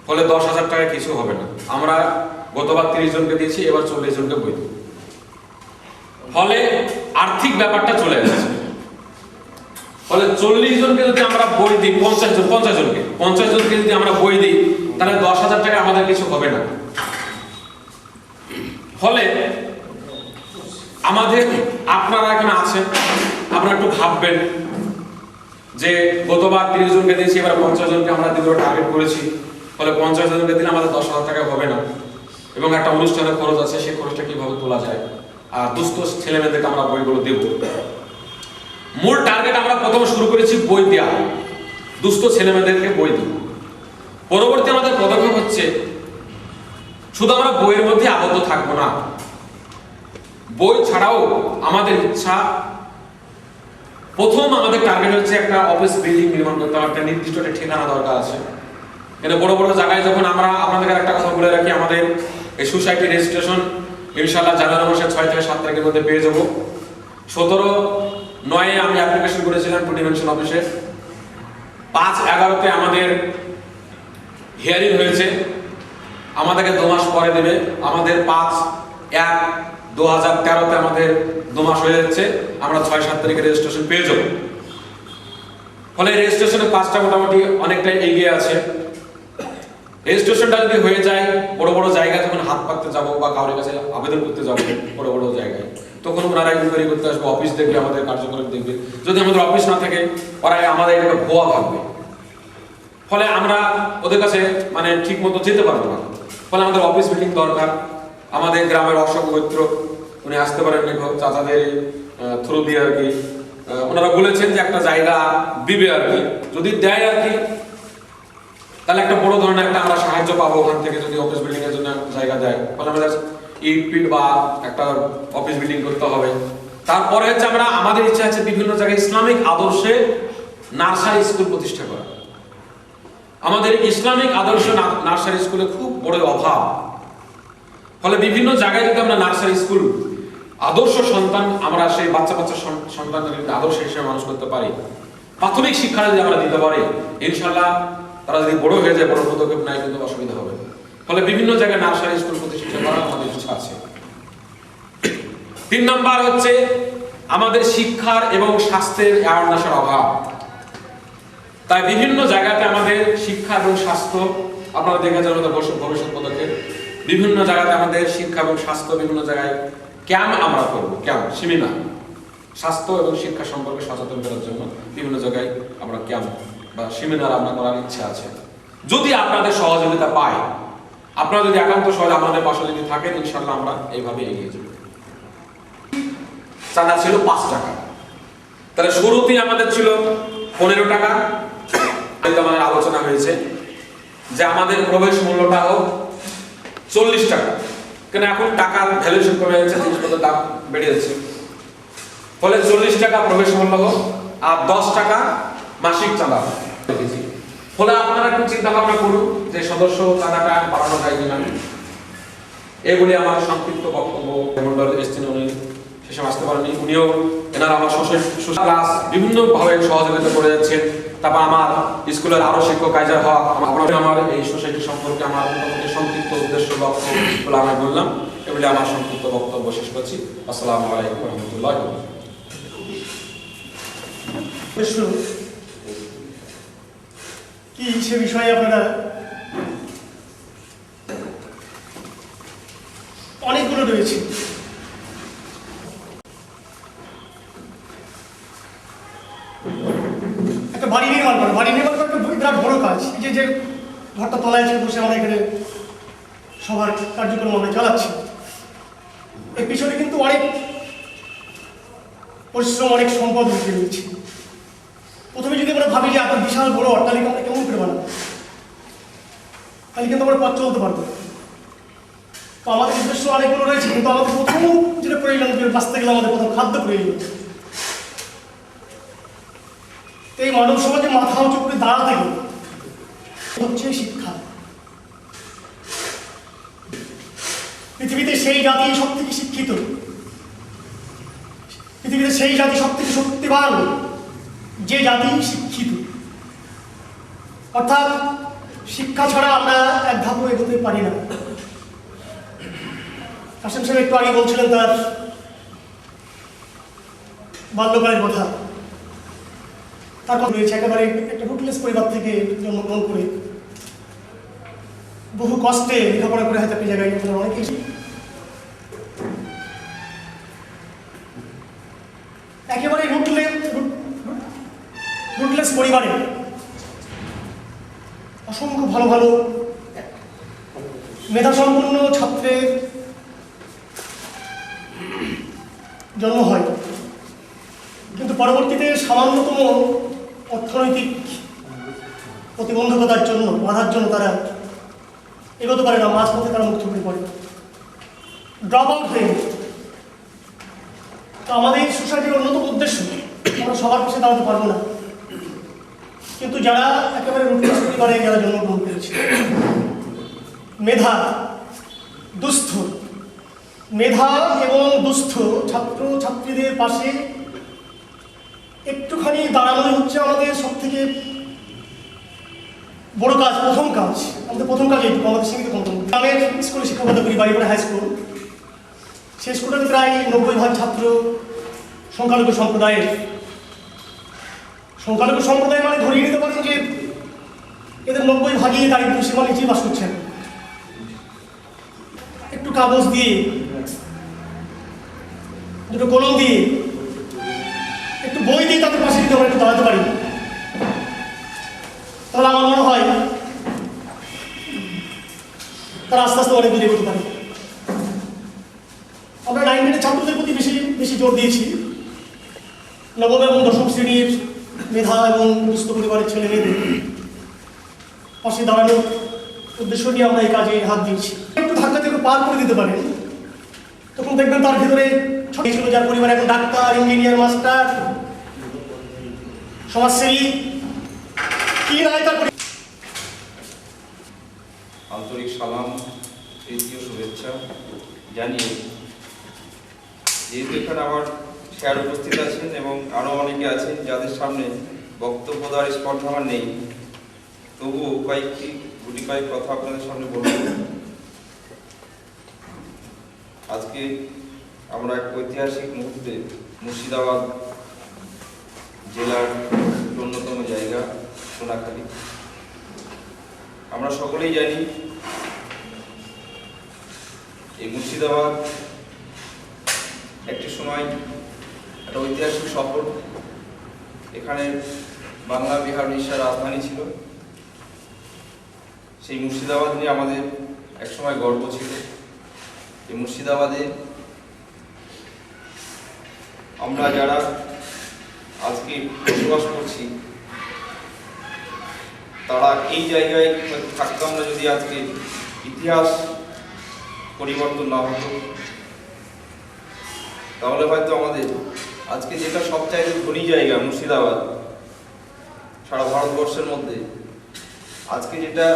ফলে 10,000 টাকা কিছু হবে না। আমরা গতবার 30 জনকে দিয়েছি, এবার 40 জনকে বই দেব। ফলে আর্থিক ব্যাপারটা চলে আসছে। ফলে 40 জনকে যদি আমরা বই দিই, 50 জনকে যদি আমরা বই দিই, তাহলে 10,000 টাকা আমাদের কিছু হবে না। ফলে আমাদের আপনারা এখানে আছেন, আপনারা একটু ভাববেন যে গতবার 30 জনকে দিয়েছি, এবার 50 জনকে আমরা দিতে টার্গেট করেছি। ফলে 50 জনকে দিলে আমাদের 10,000 টাকা হবে না, এবং একটা অনুষ্ঠানের খরচ আছে, সেই খরচটা কিভাবে তোলা যায়। আর দুস্থ ছেলেমেয়েদেরকে আমরা বইগুলো দেব। মূল টার্গেট আমরা প্রথমে শুরু করেছি বই দেওয়া, দুস্থ ছেলেমেয়েদেরকে বই দেব। পরবর্তী আমাদের পদক্ষেপ হচ্ছে শুধু আমরা বইয়ের মধ্যে আবদ্ধ থাকবো না, বই ছাড়াও আমাদের ইচ্ছা, প্রথম আমাদের টার্গেট হচ্ছে একটা অফিস বিল্ডিং নির্মাণ করতে হবে। একটা নির্দিষ্ট একটা ঠিকানা দরকার আছে। কিন্তু বড় বড় জায়গায় যখন আমরা, আপনাদের একটা কথা বলে রাখি, আমাদের এই সোসাইটি রেজিস্ট্রেশন ইনশাআল্লাহ জানুয়ারি মাসের 6 থেকে 7 তারিখের মধ্যে পেয়ে যাব। 17/9 আমি অ্যাপ্লিকেশন করেছিলাম টু ডিমেনশন অফিসে। 5/11 আমাদের হিয়ারিং হয়েছে, আমাদেরকে 2 মাস পরে দেবে। আমাদের 5/1/2013 আমাদের 2 মাস হয়ে যাচ্ছে, আমরা 6-7 তারিখে রেজিস্ট্রেশন পেয়ে যাব। ফলে রেজিস্ট্রেশনের কাজটা মোটামুটি অনেকটাই এগিয়ে আছে। রেজিস্ট্রেশনটা যদি হয়ে যায়, বড় বড় জায়গায় যখন হাত পাততে যাবো বা কারোর কাছে আবেদন করতে যাবো বড় বড় জায়গায়, তখন ওনারা ইনকোয়ারি করতে আসবে, অফিস দেখবে, আমাদের কার্যক্রম দেখবে। যদি আমাদের অফিস না থাকে, ওরা আমাদের এটাকে ভুয়া ভাববে। ফলে আমরা ওদের কাছে মানে ঠিক মতো যেতে পারবো না। ফলে আমাদের অফিস মিটিং দরকার। আমাদের গ্রামের অশোক মৈত্র উনি আসতে পারেন চাচাদের থ্রু দিয়ে আর কি, ওনারা বলেছেন যে একটা জায়গা দিবে আর কি, যদি দেয় আর কি, তাহলে একটা বড় ধরনের একটা আমরা সাহায্য পাবো ওখান থেকে, যদি অফিস বিল্ডিং এর জন্য জায়গা দেয়। ফলে আমাদের ইট পিট বা একটা অফিস বিল্ডিং করতে হবে। তারপরে হচ্ছে আমাদের ইচ্ছা আছে বিভিন্ন জায়গায় ইসলামিক আদর্শে নার্সারি স্কুল প্রতিষ্ঠা করা। আমাদের ইসলামিক আদর্শ নার্সারি স্কুলে খুব বড় অভাব। ফলে বিভিন্ন জায়গায় যদি আমরা নার্সারি স্কুল আদর্শ সন্তান, আমরা সেই বাচ্চা সন্তানদের আদর্শ হিসেবে মানুষ করতে পারি, প্রাথমিক শিক্ষা যদি আমরা দিতে পারি, ইনশাআল্লাহ তারা যদি বড় হয়ে যায়, বড় পদক্ষেপ নেয়, কিন্তু অসুবিধা হবে। ফলে বিভিন্ন জায়গায় নার্সারি স্কুল প্রতিষ্ঠা করার আমাদের ইচ্ছা আছে। 3 নাম্বার হচ্ছে আমাদের শিক্ষার এবং স্বাস্থ্যের অ্যাওয়ারনেসের অভাব। তাই বিভিন্ন জায়গাতে আমাদের শিক্ষা এবং স্বাস্থ্য, আপনারা দেখে যাবেন ভবিষ্যৎ পদক্ষেপ, বিভিন্ন জায়গাতে আমাদের শিক্ষা এবং স্বাস্থ্য, বিভিন্ন জায়গায় ক্যাম্প আমরা করবো, ক্যাম্প সেমিনার, স্বাস্থ্য এবং শিক্ষা সম্পর্কে সচেতন করার জন্য বিভিন্ন জায়গায় আমরা ক্যাম্প বা সেমিনার আমরা করার ইচ্ছা আছে। যদি আপনাদের সহযোগিতা পাই, আপনারা যদি একান্ত সহজে আমাদের পাশে যদি থাকেন, ইনশাআল্লাহ আমরা এইভাবে এগিয়ে যাব। চাঁদা ছিল 5 টাকা, তাহলে শুরুতেই আমাদের ছিল 15 টাকা। আমাদের আলোচনা হয়েছে যে আমাদের প্রবেশ মূল্যটা হোক 40 টাকা, কেন এখন টাকার ভ্যালুয়েশন কমে যাচ্ছে, জিনিসপত্রের দাম বেড়ে যাচ্ছে, ফলে 40 টাকা প্রবেশ মূল্য আর 10 টাকা মাসিক চাঁদা রেখেছি। ফলে আপনারা একটু চিন্তা ভাবনা করুন যে সদস্য চাঁদাটা বাড়ানো যায় কিনা। এগুলি আমার সংক্ষিপ্ত বক্তব্য। মন্ডল এসছেন, উনি শেষে আসতে পারেনি, উনিও এনারা আমার ক্লাস বিভিন্নভাবে সহযোগিতা করে যাচ্ছেন। তারপর আমার স্কুলের আরো শিক্ষক কাজের হওয়া, আমার এই সোসাইটি সম্পর্কে আমার মোটামুটি সংক্ষিপ্ত উদ্দেশ্য লক্ষ্য বলে আমি বললাম। এগুলি আমার সংক্ষিপ্ত বক্তব্য শেষ করছি। আসসালামু আলাইকুম রহমতুল্লাহ। কি সে বিষয়ে আপনারা অনেকগুলো রয়েছে। একটা বাড়ি নির্মাণ করা, বাড়ি নির্মাণ করা একটা বিরাট বড় কাজ। এই যে ঘরটা তলায় বসে আমরা এখানে সবার কার্যক্রম আমরা চালাচ্ছি, এর পিছনে কিন্তু অনেক পরিশ্রম, অনেক সম্পদ লুকিয়ে রয়েছে। প্রথমে যদি আমরা ভাবি যে এত বিশাল বড় অট্টালিকা আমরা কেমন করে বানাবো, তাহলে কিন্তু আমরা পথ চলতে পারবো। তো আমাদের উদ্দেশ্য অনেকগুলো রয়েছে, কিন্তু আমাদের প্রথম যেটা প্রয়োজন, বাঁচতে গেলে আমাদের প্রথম খাদ্য প্রয়োজন। এই মানব সমাজে মাথা উঁচু করে দাঁড়াতে গেলে হচ্ছে শিক্ষা। পৃথিবীতে সেই জাতি সব থেকে শিক্ষিত, পৃথিবীতে সেই জাতি সব থেকে শক্তিবান যে জাতি শিক্ষিত। অর্থাৎ শিক্ষা ছাড়া আমরা এক ধাপও এগোতে পারি না। কাসেম সাহেব একটু আগে বলছিলেন তার বাল্যকালের কথা। তার কথা রয়েছে একেবারে একটা রুটলেস পরিবার থেকে জন্মগ্রহণ করে বহু কষ্টে লেখাপড়া করে হয়তো একটা জায়গায় অনেকেই একেবারে রুটলেস পরিবারে অসংখ্য ভালো ভালো মেধাসম্পন্ন ছাত্রের জন্ম হয়, কিন্তু পরবর্তীতে সামান্যতম অর্থনৈতিক প্রতিবন্ধকতার জন্য, বাধার জন্য তারা এগোতে পারে না, মাঝপথে তারা মুখ থুবড়ে পড়ে, ড্রপ আউট হয়ে গেছে। তো আমাদের সোসাইটির অন্যতম উদ্দেশ্য, আমরা সবার পাশে দাঁড়াতে পারবো না, কিন্তু যারা একেবারে রুটলেস পরিবারে যারা জন্মগ্রহণ করেছে, মেধা দুস্থ, মেধা এবং দুস্থ ছাত্র ছাত্রীদের পাশে একটুখানি দাঁড়ানোই হচ্ছে আমাদের সব থেকে বড় কাজ, প্রথম কাজ। আমাদের প্রথম কাজ এইটুকু, আমাদের সীমিত প্রথম। গ্রামের স্কুলে শিক্ষকতা করি, বাড়িপাড়া হাই স্কুল। সেই স্কুলটাতে প্রায় 90% ছাত্র সংখ্যালঘু সম্প্রদায়ের। সংখ্যালঘু সম্প্রদায় মানে ধরিয়ে নিতে পারেন যে এদের 90% দারিদ্র সীমা নিচেই বাস করছেন। একটু কাগজ দিয়ে, দুটো কলম দিয়ে, একটু বই দিয়ে তাদের পাশে যদি আমরা একটু দাঁড়াতে পারি, তাহলে আমার মনে হয় তারা আস্তে আস্তে অনেক দূরে এগোতে পারে। আমরা 9 10 ছাত্রদের প্রতি বেশি জোর দিয়েছি। নবম এবং দশম শ্রেণীর মেধা এবং দুস্থ পরিবারের ছেলে মেয়েদের পাশে দাঁড়ানোর উদ্দেশ্য নিয়ে আমরা এই কাজে হাত দিয়েছি। একটু ধাক্কা থেকে পার করে দিতে পারেন, তখন দেখবেন তার ভিতরে ছোট ছিল, যার পরিবার এখন ডাক্তার, ইঞ্জিনিয়ার, মাস্টার, সমাজসেবী, কি নাই তার। আন্তরিক সালাম, তৃতীয় শুভেচ্ছা জানিয়ে, যেহেতু এখানে আমার স্যার উপস্থিত আছেন এবং আরও অনেকে আছেন যাদের সামনে বক্তব্য দেওয়ার স্পর্ধা আমার নেই, তবুও গুটি কয়েক কথা আপনাদের সামনে বলব। আজকে আমরা এক ঐতিহাসিক মুহূর্তে মুর্শিদাবাদ জেলার অন্যতম জায়গা সোনাখালী। আমরা সকলেই জানি এই মুর্শিদাবাদ একটি সময় একটা ঐতিহাসিক শহর। এখানে বাংলা, বিহার, উড়িষ্যার রাজধানী ছিল। সেই মুর্শিদাবাদ নিয়ে আমাদের একসময় গর্ব ছিল। এই মুর্শিদাবাদে আমরা যারা আজকে বসবাস করছি, তারা এই জায়গায় থাকতাম না যদি আজকে ইতিহাস পরিবর্তন না হতো, তাহলে হয়তো আমাদের আজকে যেটা সবচাইতে ধনী জায়গা মুর্শিদাবাদ সারা ভারতবর্ষের মধ্যে, আজকে যেটা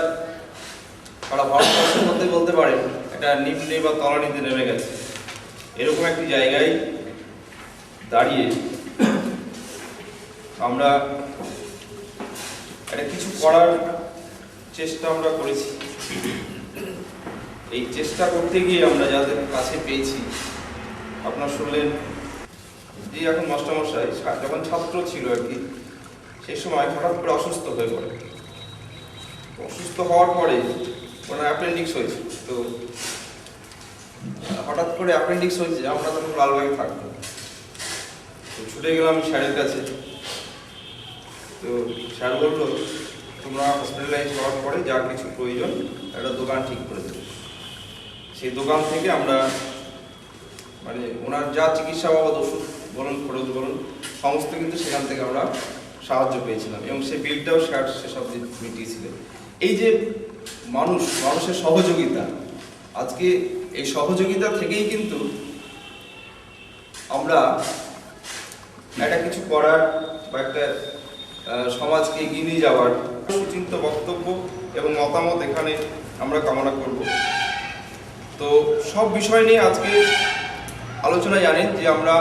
সারা ভারতবর্ষের মধ্যে বলতে পারে এটা নিম্নে বা তলানিতে নেমে গেছে, এরকম একটি জায়গায় দাঁড়িয়ে আমরা একটা কিছু করার চেষ্টা আমরা করেছি। এই চেষ্টা করতে গিয়ে আমরা যাদের কাছে পেয়েছি, আপনারা শুনলেন যে এখন মাস্টারমশাই যখন ছাত্র ছিল আর কি, সেই সময় হঠাৎ করে অসুস্থ হয়ে পড়ে। অসুস্থ হওয়ার পরে ওনার অ্যাপেন্ডিক্স হয়েছে। তো হঠাৎ করে অ্যাপেন্ডিক্স হয়েছে, আমরা তখন লালবাগে থাকতাম। তো ছুটে গেলাম স্যারের কাছে। তো স্যার বললো, তোমরা হসপিটালাইজ হওয়ার পরে যা কিছু প্রয়োজন একটা দোকান ঠিক করে দেবে। সেই দোকান থেকে আমরা মানে ওনার যা চিকিৎসা বাবদ ওষুধ বলুন, খরচ বলুন, সমস্ত কিন্তু সেখান থেকে আমরা সাহায্য পেয়েছিলাম এবং সেই বিলটাও স্যার সেসব মিটিয়েছিলেন। এই যে মানুষের সহযোগিতা, আজকে এই সহযোগিতা থেকেই কিন্তু আমরা একটা কিছু করার বা একটা সমাজকে এগিয়ে নিয়ে যাওয়ার সুচিন্তিত বক্তব্য এবং মতামত এখানে আমরা কামনা করব। তো সব বিষয় নিয়ে আজকে আলোচনায় জানেন যে আমরা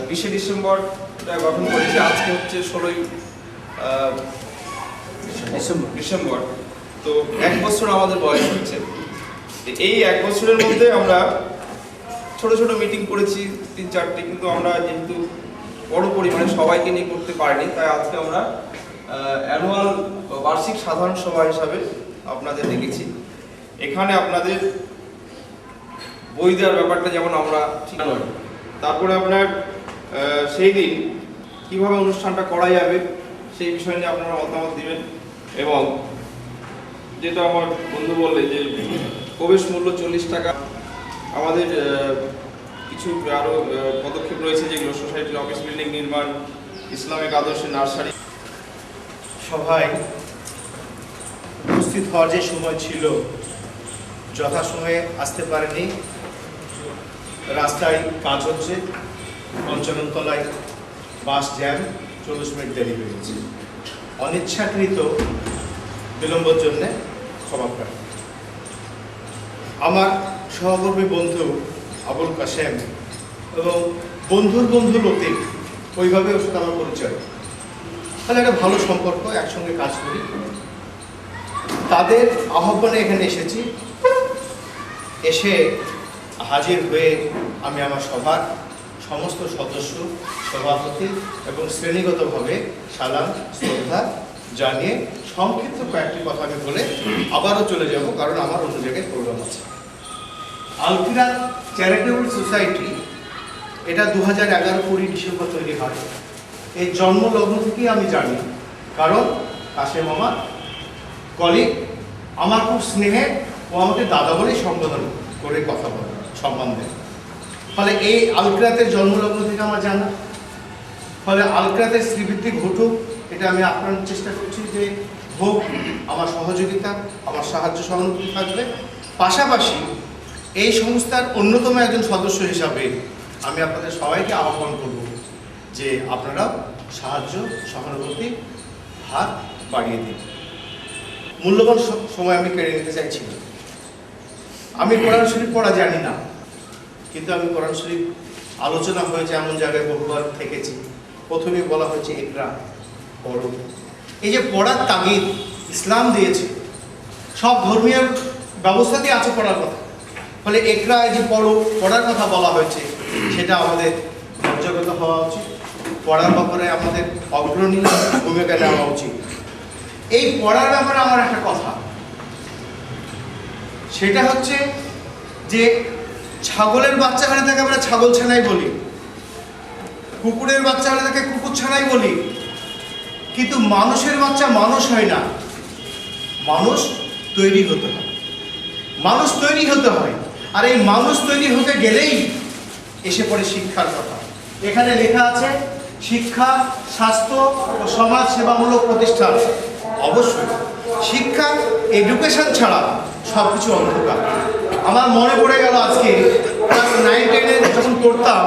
20শে ডিসেম্বর গঠন করেছি। আজকে হচ্ছে 16ই ডিসেম্বর। তো 1 বছর আমাদের বয়স হচ্ছে। এই 1 বছরের মধ্যে আমরা ছোট ছোট মিটিং করেছি 3-4টি, কিন্তু আমরা যেহেতু বড় পরিমাণে সবাইকে নিয়ে করতে পারিনি, তাই আজকে আমরা অ্যানুয়াল বার্ষিক সাধারণ সভা হিসাবে আপনাদের ডেকেছি। এখানে আপনাদের বই দেওয়ার ব্যাপারটা যেমন আমরা ঠিক নয়, তারপরে আপনার সেই দিন কীভাবে অনুষ্ঠানটা করা যাবে সেই বিষয় নিয়ে আপনারা মতামত দিবেন। এবং যেটা আমার বন্ধু বললে যে প্রবেশ মূল্য 40 টাকা, আমাদের কিছু আরও পদক্ষেপ রয়েছে যেগুলো সোসাইটির অফিস বিল্ডিং নির্মাণ, ইসলামিক আদর্শে নার্সারি। সভায় উপস্থিত হওয়ার যে সময় ছিল, যথাসময়ে আসতে পারেনি। রাস্তায় কাজ হচ্ছে, পঞ্চনতলায় বাস জ্যাম, 40 মিনিট দেরি হয়ে গেছে। অনিচ্ছাকৃত বিলম্বের জন্যে ক্ষমা প্রার্থী। আমার সহকর্মী বন্ধু আবুল কাশেম এবং বন্ধুর বন্ধু লতিফ, ওইভাবে ওর সাথে আমার পরিচয়। তাহলে একটা ভালো সম্পর্ক, একসঙ্গে কাজ করি। তাদের আহ্বানে এখানে এসেছি। এসে হাজির হয়ে আমি আমার সভার সমস্ত সদস্য, সভাপতি এবং শ্রেণীগতভাবে সালাম শ্রদ্ধা জানিয়ে সংক্ষিপ্ত কয়েকটি কথা আমি বলে আবারও চলে যাব, কারণ আমার অন্য জায়গায় প্রোগ্রাম আছে। আলকিরা চ্যারিটেবল সোসাইটি এটা 2011 ডিসেম্বর তৈরি হয়। এই জন্মলগ্ন থেকেই আমি জানি, কারণ কাশেম আমার কলিগ, আমার খুব স্নেহে, ও আমাকে দাদা বলেই সম্বোধন করে কথা বলে, সম্মান দেয়। ফলে এই আলকিরাতের জন্মলগ্ন থেকে আমার জানা। ফলে আলকিরাতের শ্রীবৃদ্ধি ঘটুক, এটা আমি আপ্রাণ চেষ্টা করছি যে হোক। আমার সহযোগিতা, আমার সাহায্য সহানুভূতি থাকবে। পাশাপাশি এই সংস্থার অন্যতম একজন সদস্য হিসাবে আমি আপনাদের সবাইকে আহ্বান করব যে আপনারা সাহায্য সহানুভূতি হাত বাড়িয়ে দিন। মূল্যবান সময় আমি কেড়ে নিতে চাইছি না। আমি কোরআন শরীফ পড়া জানি না, কিন্তু আমি কোরআন শরীফ আলোচনা হয়েছে এমন জায়গায় বহুবার থেকেছি। প্রথমে বলা হয়েছে ইকরা, পড়ো। এই যে পড়ার তাগিদ ইসলাম দিয়েছে, সব ধর্মীয় ব্যবস্থাতেই আছে পড়ার কথা। ফলে ইকরা, এই যে পড়ার কথা বলা হয়েছে, সেটা আমাদের অবগত হওয়া উচিত। পড়ার ব্যাপারে আমাদের অগ্রণী ভূমিকা নেওয়া উচিত। এই পড়ার ব্যাপারে আমার একটা কথা, সেটা হচ্ছে যে ছাগলের বাচ্চা হলে তাকে আমরা ছাগল ছানাই বলি, কুকুরের বাচ্চা হলে তাকে কুকুর ছানাই বলি, কিন্তু মানুষের বাচ্চা মানুষ হয় না, মানুষ তৈরি হতে হয়। মানুষ তৈরি হতে হয়, আর এই মানুষ তৈরি হতে গেলেই এসে পড়ে শিক্ষার কথা। এখানে লেখা আছে শিক্ষা, স্বাস্থ্য ও সমাজ সেবামূলক প্রতিষ্ঠান। অবশ্যই শিক্ষা, এডুকেশন ছাড়া সব কিছু অন্ধকার। আমার মনে পড়ে গেল আজকে ক্লাস 9-10-এ যখন পড়তাম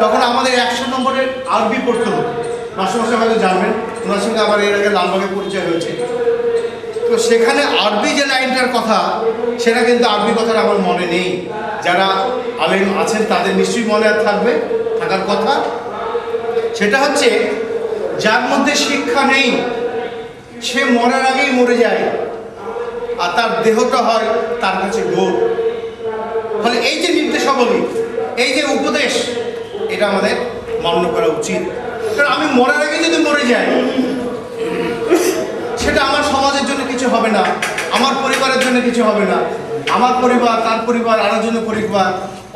তখন আমাদের 100 নম্বরের আরবি পড়তে হতো। মাস্টারমশাই হয়তো জানবেন, ওনার সঙ্গে আমার এর আগে লালবাগে পরিচয় হয়েছে। তো সেখানে আরবি যে লাইনটার কথা, সেটা কিন্তু আরবি কথাটা আমার মনে নেই। যারা আলেম আছেন তাদের নিশ্চয়ই মনে থাকবে, থাকার কথা। সেটা হচ্ছে, যার মধ্যে শিক্ষা নেই সে মরার আগেই মরে যায়, আর তার দেহটা হয় তার কাছে গোল। ফলে এই যে নির্দেশাবলী, এই যে উপদেশ, এটা আমাদের মান্য করা উচিত। কারণ আমি মরার আগে যদি মরে যাই, সেটা আমার সমাজের জন্য কিছু হবে না, আমার পরিবারের জন্য কিছু হবে না। আমার পরিবার, তার পরিবার, আরেকজনের পরিবার,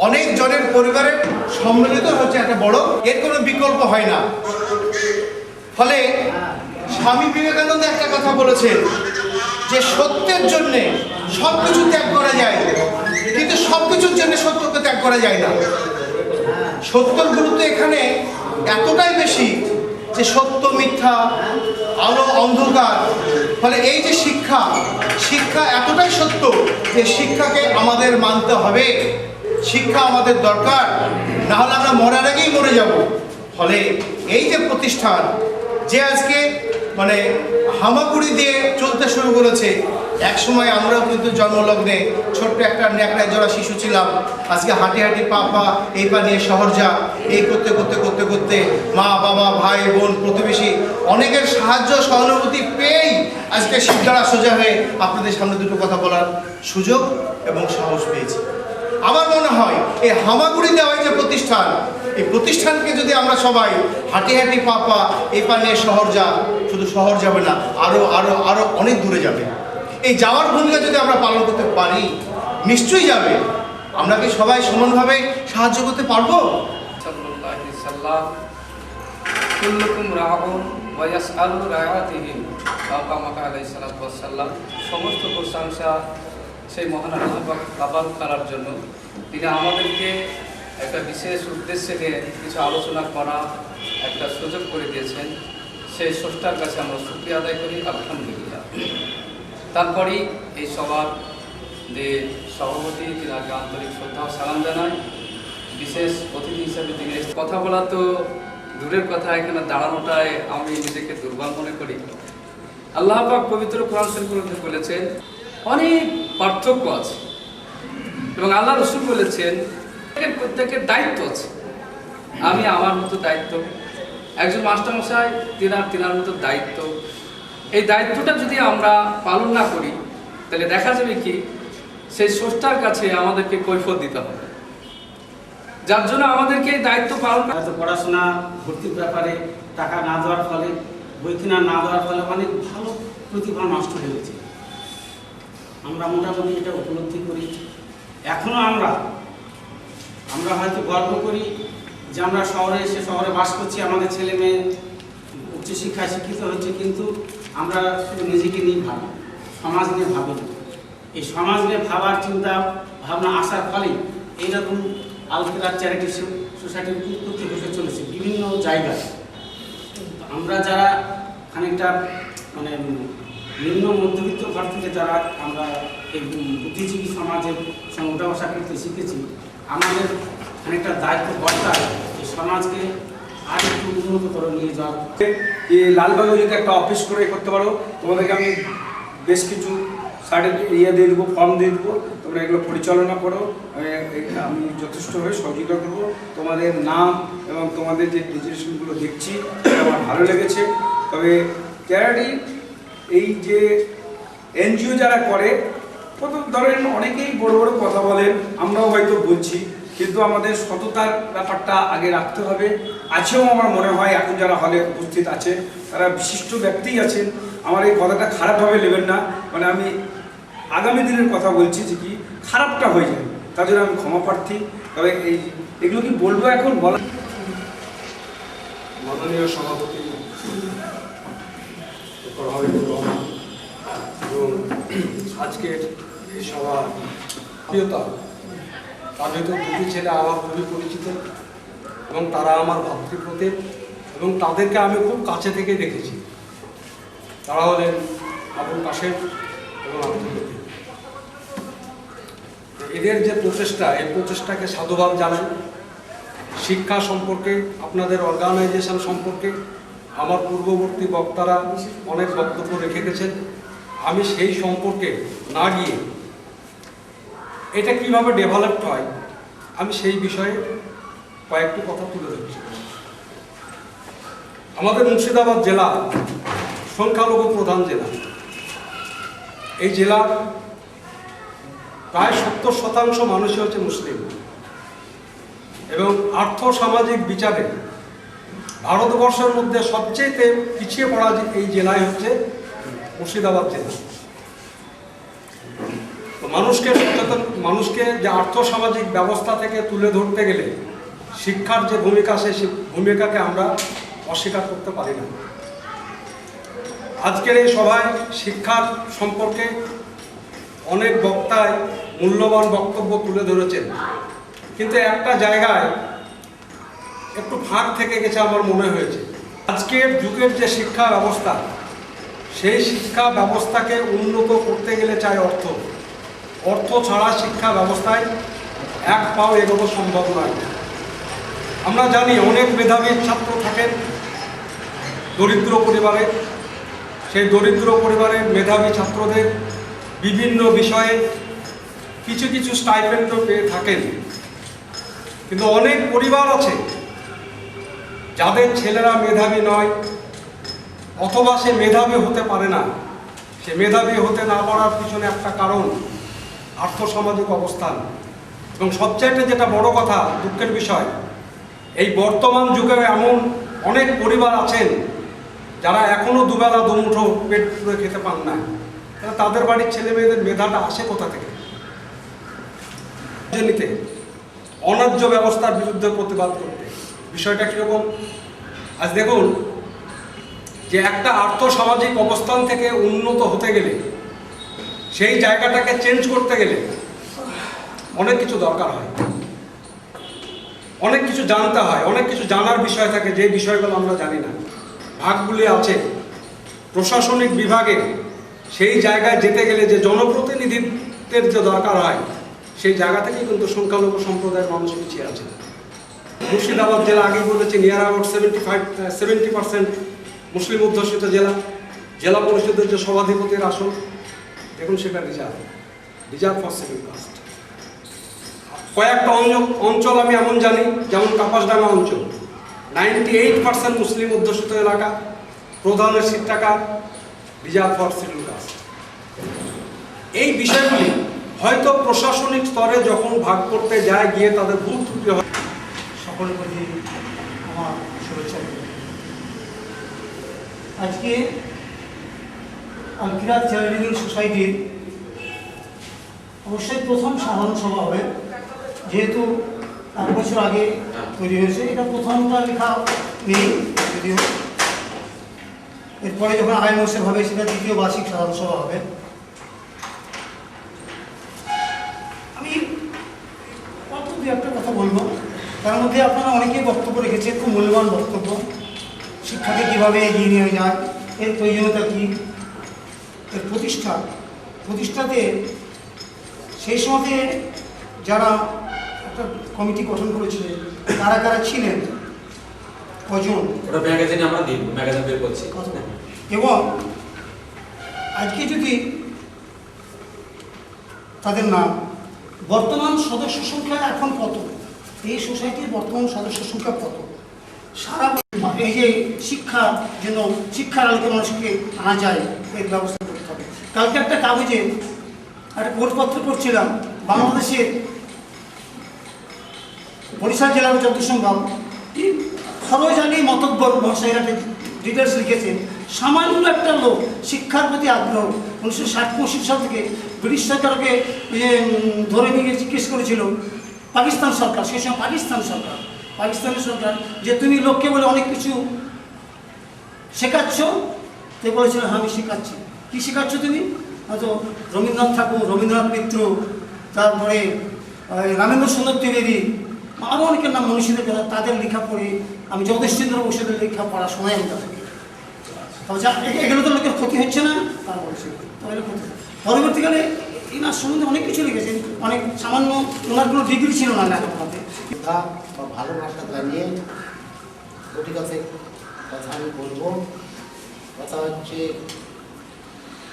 অনেক জনের পরিবারের সম্মিলিত হচ্ছে একটা বড়, এর কোনো বিকল্প হয় না। ফলে স্বামী বিবেকানন্দ একটা কথা বলেছেন যে সত্যের জন্যে সব কিছু ত্যাগ করা যায়, কিন্তু সব কিছুর জন্য সত্যকে ত্যাগ করা যায় না। সত্যর গুরুত্ব এখানে এতটাই বেশি যে সত্য মিথ্যা, আলো অন্ধকার। ফলে এই যে শিক্ষা, শিক্ষা এতটাই সত্য যে শিক্ষাকে আমাদের মানতে হবে। শিক্ষা আমাদের দরকার, না হলে আমরা মরার আগেই মরে যাব। ফলে এই যে প্রতিষ্ঠান যে আজকে মানে হামাগুড়ি দিয়ে চলতে শুরু করেছে, এক সময় আমরাও কিন্তু জন্মলগ্নে ছোট্ট একটা ন্যাকড়ায় জোড়া শিশু ছিলাম। আজকে হাঁটি হাঁটি পা এই পা নিয়ে শহর যা, এই করতে করতে করতে করতে মা বাবা ভাই বোন প্রতিবেশী অনেকের সাহায্য সহানুভূতি পেয়েই আজকে শিক্ষারা সোজা হয়ে আপনাদের সামনে দুটো কথা বলার সুযোগ এবং সাহস পেয়েছি। আমার মনে হয় এই হামাগুড়ি দেওয়া যে প্রতিষ্ঠান, এই প্রতিষ্ঠানকে যদি আমরা সবাই হাঁটি হাঁটি পা এই পা নিয়ে শহর যা, শুধু শহর যাবে না, আরো আরো আরো অনেক দূরে যাবে। এই যাওয়ার ভূমিকা যদি আমরা পালন করতে পারি, নিশ্চয়ই যাবে। আমরা কি সবাই সমানভাবে সাহায্য করতে পারবো? সমস্ত প্রশংসা সেই মহান আল্লাহ তাআলার জন্য, তিনি আমাদেরকে একটা বিশেষ উদ্দেশ্যে নিয়ে কিছু আলোচনা করা একটা সুযোগ করে দিয়েছেন। সেই স্রষ্টার কাছে আমরা শুকরিয়া আদায় করি, আলহামদুলিল্লাহ। তারপরেই এই সভার যে সভাপতি, তিনাকে আন্তরিক শ্রদ্ধা ও সালাম জানাই। বিশেষ অতিথি হিসেবে তিনি কথা বলা তো দূরের কথা, এখানে দাঁড়ানোটায় আমি নিজেকে দুর্বল মনে করি। আল্লাহ পাক পবিত্র কোরআন শরীফের মধ্যে বলেছেন অনেক পার্থক্য আছে, এবং আল্লাহ রসুল বলেছেন প্রত্যেকের দায়িত্ব আছে। আমি আমার মতো দায়িত্ব, একজন মাস্টারমশাই তিনার মতো দায়িত্ব। এই দায়িত্বটা যদি আমরা পালন না করি, তাহলে দেখা যাবে কি সেই স্রষ্টার কাছে আমাদেরকে কৈফিয়ত দিতে হবে। যার জন্য আমাদেরকে এই দায়িত্ব পালন হয়তো পড়াশোনা ভর্তির ব্যাপারে টাকা না দেওয়ার ফলে, বই কিনা না দেওয়ার ফলে অনেক ভালো প্রতিভা নষ্ট হয়ে গেছে। আমরা মোটামুটি এটা উপলব্ধি করি। এখনও আমরা হয়তো গর্ব করি যে আমরা শহরে এসে শহরে বাস করছি, আমাদের ছেলে মেয়ে উচ্চশিক্ষায় শিক্ষিত হচ্ছে, কিন্তু আমরা শুধু নিজেকে নিয়ে ভাবি, সমাজ নিয়ে ভাবি না। এই সমাজ নিয়ে ভাবার চিন্তা ভাবনা আসার ফলে এইরকম আল-কিরাত চ্যারিটি সোসাইটির উৎপত্তি হতে চলেছে বিভিন্ন জায়গায়। আমরা যারা খানিকটা মানে নিম্ন মধ্যবিত্ত ঘর থেকে যারা আমরা এই বুদ্ধিজীবী সমাজের সঙ্গে উঠা বসা করতে শিখেছি, আমাদের খানিকটা দায়িত্ব বর্তায় এই সমাজকে আর একটু উন্নত করে নিয়ে যাওয়া। লালবাগে যদি একটা অফিস করে করতে পারো, তোমাদেরকে আমি বেশ কিছু সার্টিফিকেট দিয়ে দেবো, ফর্ম দিয়ে দেবো, তোমরা এগুলো পরিচালনা করো। আমি যথেষ্টভাবে সহযোগিতা করবো। তোমাদের নাম এবং তোমাদের যে প্রেজেন্টেশনগুলো দেখছি আমার ভালো লেগেছে। তবে চ্যারিটি এই যে এনজিও যারা করে, কত ধরেন অনেকেই বড় বড় কথা বলেন, আমরাও হয়তো বলছি, কিন্তু আমাদের সততার ব্যাপারটা আগে রাখতে হবে। আছেও আমার মনে হয় এখন যারা হলে উপস্থিত আছে তারা বিশিষ্ট ব্যক্তিই আছেন। আমার এই কথাটা খারাপভাবে নেবেন না, মানে আমি আগামী দিনের কথা বলছি যে কি খারাপটা হয়ে যায়, তার জন্য আমি ক্ষমা প্রার্থী। তবে এগুলো কি বলবো এখন বলা। মাননীয় সভাপতি এবং আজকের এই সভা প্রিয়তা, তার ভেতর দুটি ছেলে আমার খুবই পরিচিত এবং তারা আমার ভাতৃপ্রতিম, এবং তাদেরকে আমি খুব কাছে থেকে দেখেছি। তারা হলেন আবুল কাশেম এবং আব্দুল লতিফ। এদের যে প্রচেষ্টা, এই প্রচেষ্টাকে সাধুবাদ জানাই। শিক্ষা সম্পর্কে, আপনাদের অর্গানাইজেশন সম্পর্কে আমার পূর্ববর্তী বক্তারা অনেক বক্তব্য রেখে গেছেন। আমি সেই সম্পর্কে না গিয়ে এটা কিভাবে ডেভেলপড হয় আমি সেই বিষয়ে কয়েকটি কথা তুলে ধরছি। আমাদের মুর্শিদাবাদ জেলা সংখ্যালঘু প্রধান জেলা। এই জেলার প্রায় 70% মানুষই হচ্ছে মুসলিম এবং আর্থ সামাজিক বিচারে ভারতবর্ষের মধ্যে সবচেয়ে পিছিয়ে পড়া এই জেলায় হচ্ছে মুর্শিদাবাদ জেলা। তো মানুষকে যে আর্থসামাজিক ব্যবস্থা থেকে তুলে ধরতে গেলে শিক্ষার যে ভূমিকা, সেই ভূমিকাকে আমরা অস্বীকার করতে পারি না। আজকের এই সভায় শিক্ষার সম্পর্কে অনেক বক্তায় মূল্যবান বক্তব্য তুলে ধরেছেন, কিন্তু একটা জায়গায় একটু ফাঁক থেকে গেছে আমার মনে হয়েছে। আজকের যুগের যে শিক্ষা ব্যবস্থা, সেই শিক্ষা ব্যবস্থাকে উন্নত করতে গেলে চাই অর্থ। অর্থ ছাড়া শিক্ষা ব্যবস্থায় এক পাও এগোনো সম্ভব নয়। আমরা জানি অনেক মেধাবী ছাত্র থাকেন দরিদ্র পরিবারে। সেই দরিদ্র পরিবারের মেধাবী ছাত্রদের বিভিন্ন বিষয়ে কিছু কিছু স্টাইপেন্ডও পেয়ে থাকেন, কিন্তু অনেক পরিবার আছে যাদের ছেলেরা মেধাবী নয় অথবা সে মেধাবী হতে পারে না। সে মেধাবী হতে না পারার পিছনে একটা কারণ আর্থসামাজিক অবস্থান। এবং সবচাইতে যেটা বড় কথা, দুঃখের বিষয়, এই বর্তমান যুগে এমন অনেক পরিবার আছেন যারা এখনো দুবেলা দুমুঠো পেট পুরে খেতে পান না। তাদের বাড়ির ছেলে মেয়েদের মেধাটা আসে কোথা থেকে? রাজনীতিতে অন্যায্য ব্যবস্থার বিরুদ্ধে প্রতিবাদ করতে বিষয়টা কীরকম? আজ দেখুন যে একটা আর্থসামাজিক অবস্থান থেকে উন্নত হতে গেলে, সেই জায়গাটাকে চেঞ্জ করতে গেলে অনেক কিছু দরকার হয়, অনেক কিছু জানতে হয়, অনেক কিছু জানার বিষয় থাকে যে বিষয়গুলো আমরা জানি না। ভাগগুলি আছে প্রশাসনিক বিভাগে, সেই জায়গায় যেতে গেলে যে জনপ্রতিনিধিত্বের যে দরকার হয়, সেই জায়গা থেকেই কিন্তু সংখ্যালঘু সম্প্রদায়ের মানুষ পিছিয়ে আছে। মুর্শিদাবাদ জেলা আগেই বলেছি নিয়ার অ্যাবাউট 70% মুসলিম অধ্যুষিত জেলা। জেলা পরিষদের যে সভাধিপতির আসন, দেখুন সেটা রিজার্ভ ফর শিডিউল কাস্ট। কয়েকটা অঞ্চল আমি এমন জানি, যেমন কাপাসডাঙ্গা অঞ্চল 98% মুসলিম অধ্যুষিত এলাকা, প্রধানের সিট টাকা রিজার্ভ ফর শিডিউল কাস্ট। এই বিষয়গুলি হয়তো প্রশাসনিক স্তরে যখন ভাগ করতে যায় গিয়ে তাদের ভুল ত্রুটি হয়। সকলের প্রতি আমার শুভেচ্ছা। আজকে আল-কিরাত চ্যারিটেবল সোসাইটির অবশ্যই প্রথম সাধারণ সভা হবে, যেহেতু 1 বছর আগে তৈরি হয়েছে। এটা প্রথমটা লেখা নেই যদিও, এরপরে যখন আগামী বছর হবে সেটা দ্বিতীয় বার্ষিক সাধারণ সভা হবে। আমি অল্প দু একটা কথা বলবো, তার মধ্যে আপনারা অনেকেই বক্তব্য রেখেছেন, খুব মূল্যবান বক্তব্য। শিক্ষাকে কীভাবে এগিয়ে নিয়ে যায়, এর প্রয়োজনীয়তা কী, এর প্রতিষ্ঠাতে সেই সময় যারা একটা কমিটি গঠন করেছিলেন কারা কারা ছিলেন, কজন, ওটা ম্যাগাজিনে আমরা দিই, ম্যাগাজিন বের করছি। এবং আজকে যদি তাদের নাম, বর্তমান সদস্য সংখ্যা এখন কত, এই সোসাইটির বর্তমান সদস্য সংখ্যা কত, সারা এই যে শিক্ষার জন্য শিক্ষার আলোকে মানুষকে আনা যায় এর ব্যবস্থা করতে হবে। কালকে একটা কাগজে একটা খবরপত্র পড়ছিলাম, বাংলাদেশের বরিশাল জেলার যত সম্ভব খরজানি মতব্বর মহাশয়ের একটা ডিটেলস লিখেছেন। সামান্য একটা লোক শিক্ষার প্রতি আগ্রহ 1960-65 সাল থেকে ব্রিটিশ সরকারকে ধরে নিয়ে জিজ্ঞেস করেছিল পাকিস্তান সরকার, সেই সময় পাকিস্তানের সরকার, যে তুমি লোককে বলে অনেক কিছু শেখাচ্ছ। তে বলেছিল হ্যাঁ আমি শেখাচ্ছি। কী শেখাচ্ছ তুমি? হয়তো রবীন্দ্রনাথ ঠাকুর, রবীন্দ্রনাথ মিত্র, তারপরে রামেন্দ্র সুন্দর ত্রিবেদী, আরও অনেকের নাম মনীষীদের কথা, তাদের লেখা পড়ে আমি জগদীশচন্দ্র বসুদের লেখা পড়া শোনাই আমি তাদেরকে। তবে এগুলো তো লোকের ক্ষতি হচ্ছে না, তারা বলছে তাহলে ক্ষতি। পরবর্তীকালে এনার সম্বন্ধে অনেক কিছু লিখেছেন, অনেক সামান্য, ওনার কোনো ডিগ্রি ছিল না লেখাপড়াতে। কথা বা ভালোবাসা জানিয়ে দুটি কথা আমি বলবো। কথা হচ্ছে,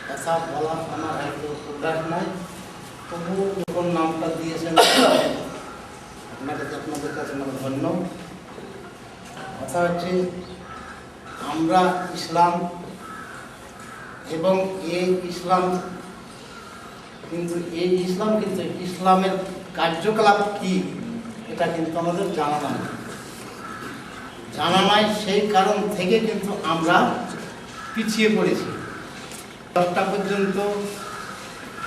কথা বলা আমার হয়তো অভ্যাস নাই, তবুও যখন নামটা দিয়েছেন আপনাদের কাছে আমার ধন্য। কথা হচ্ছে, আমরা ইসলাম এবং এই ইসলাম কিন্তু ইসলামের কার্যকলাপ কি এটা কিন্তু আমাদের জানা নাই। সেই কারণ থেকে কিন্তু আমরা পিছিয়ে পড়েছি। 10টা পর্যন্ত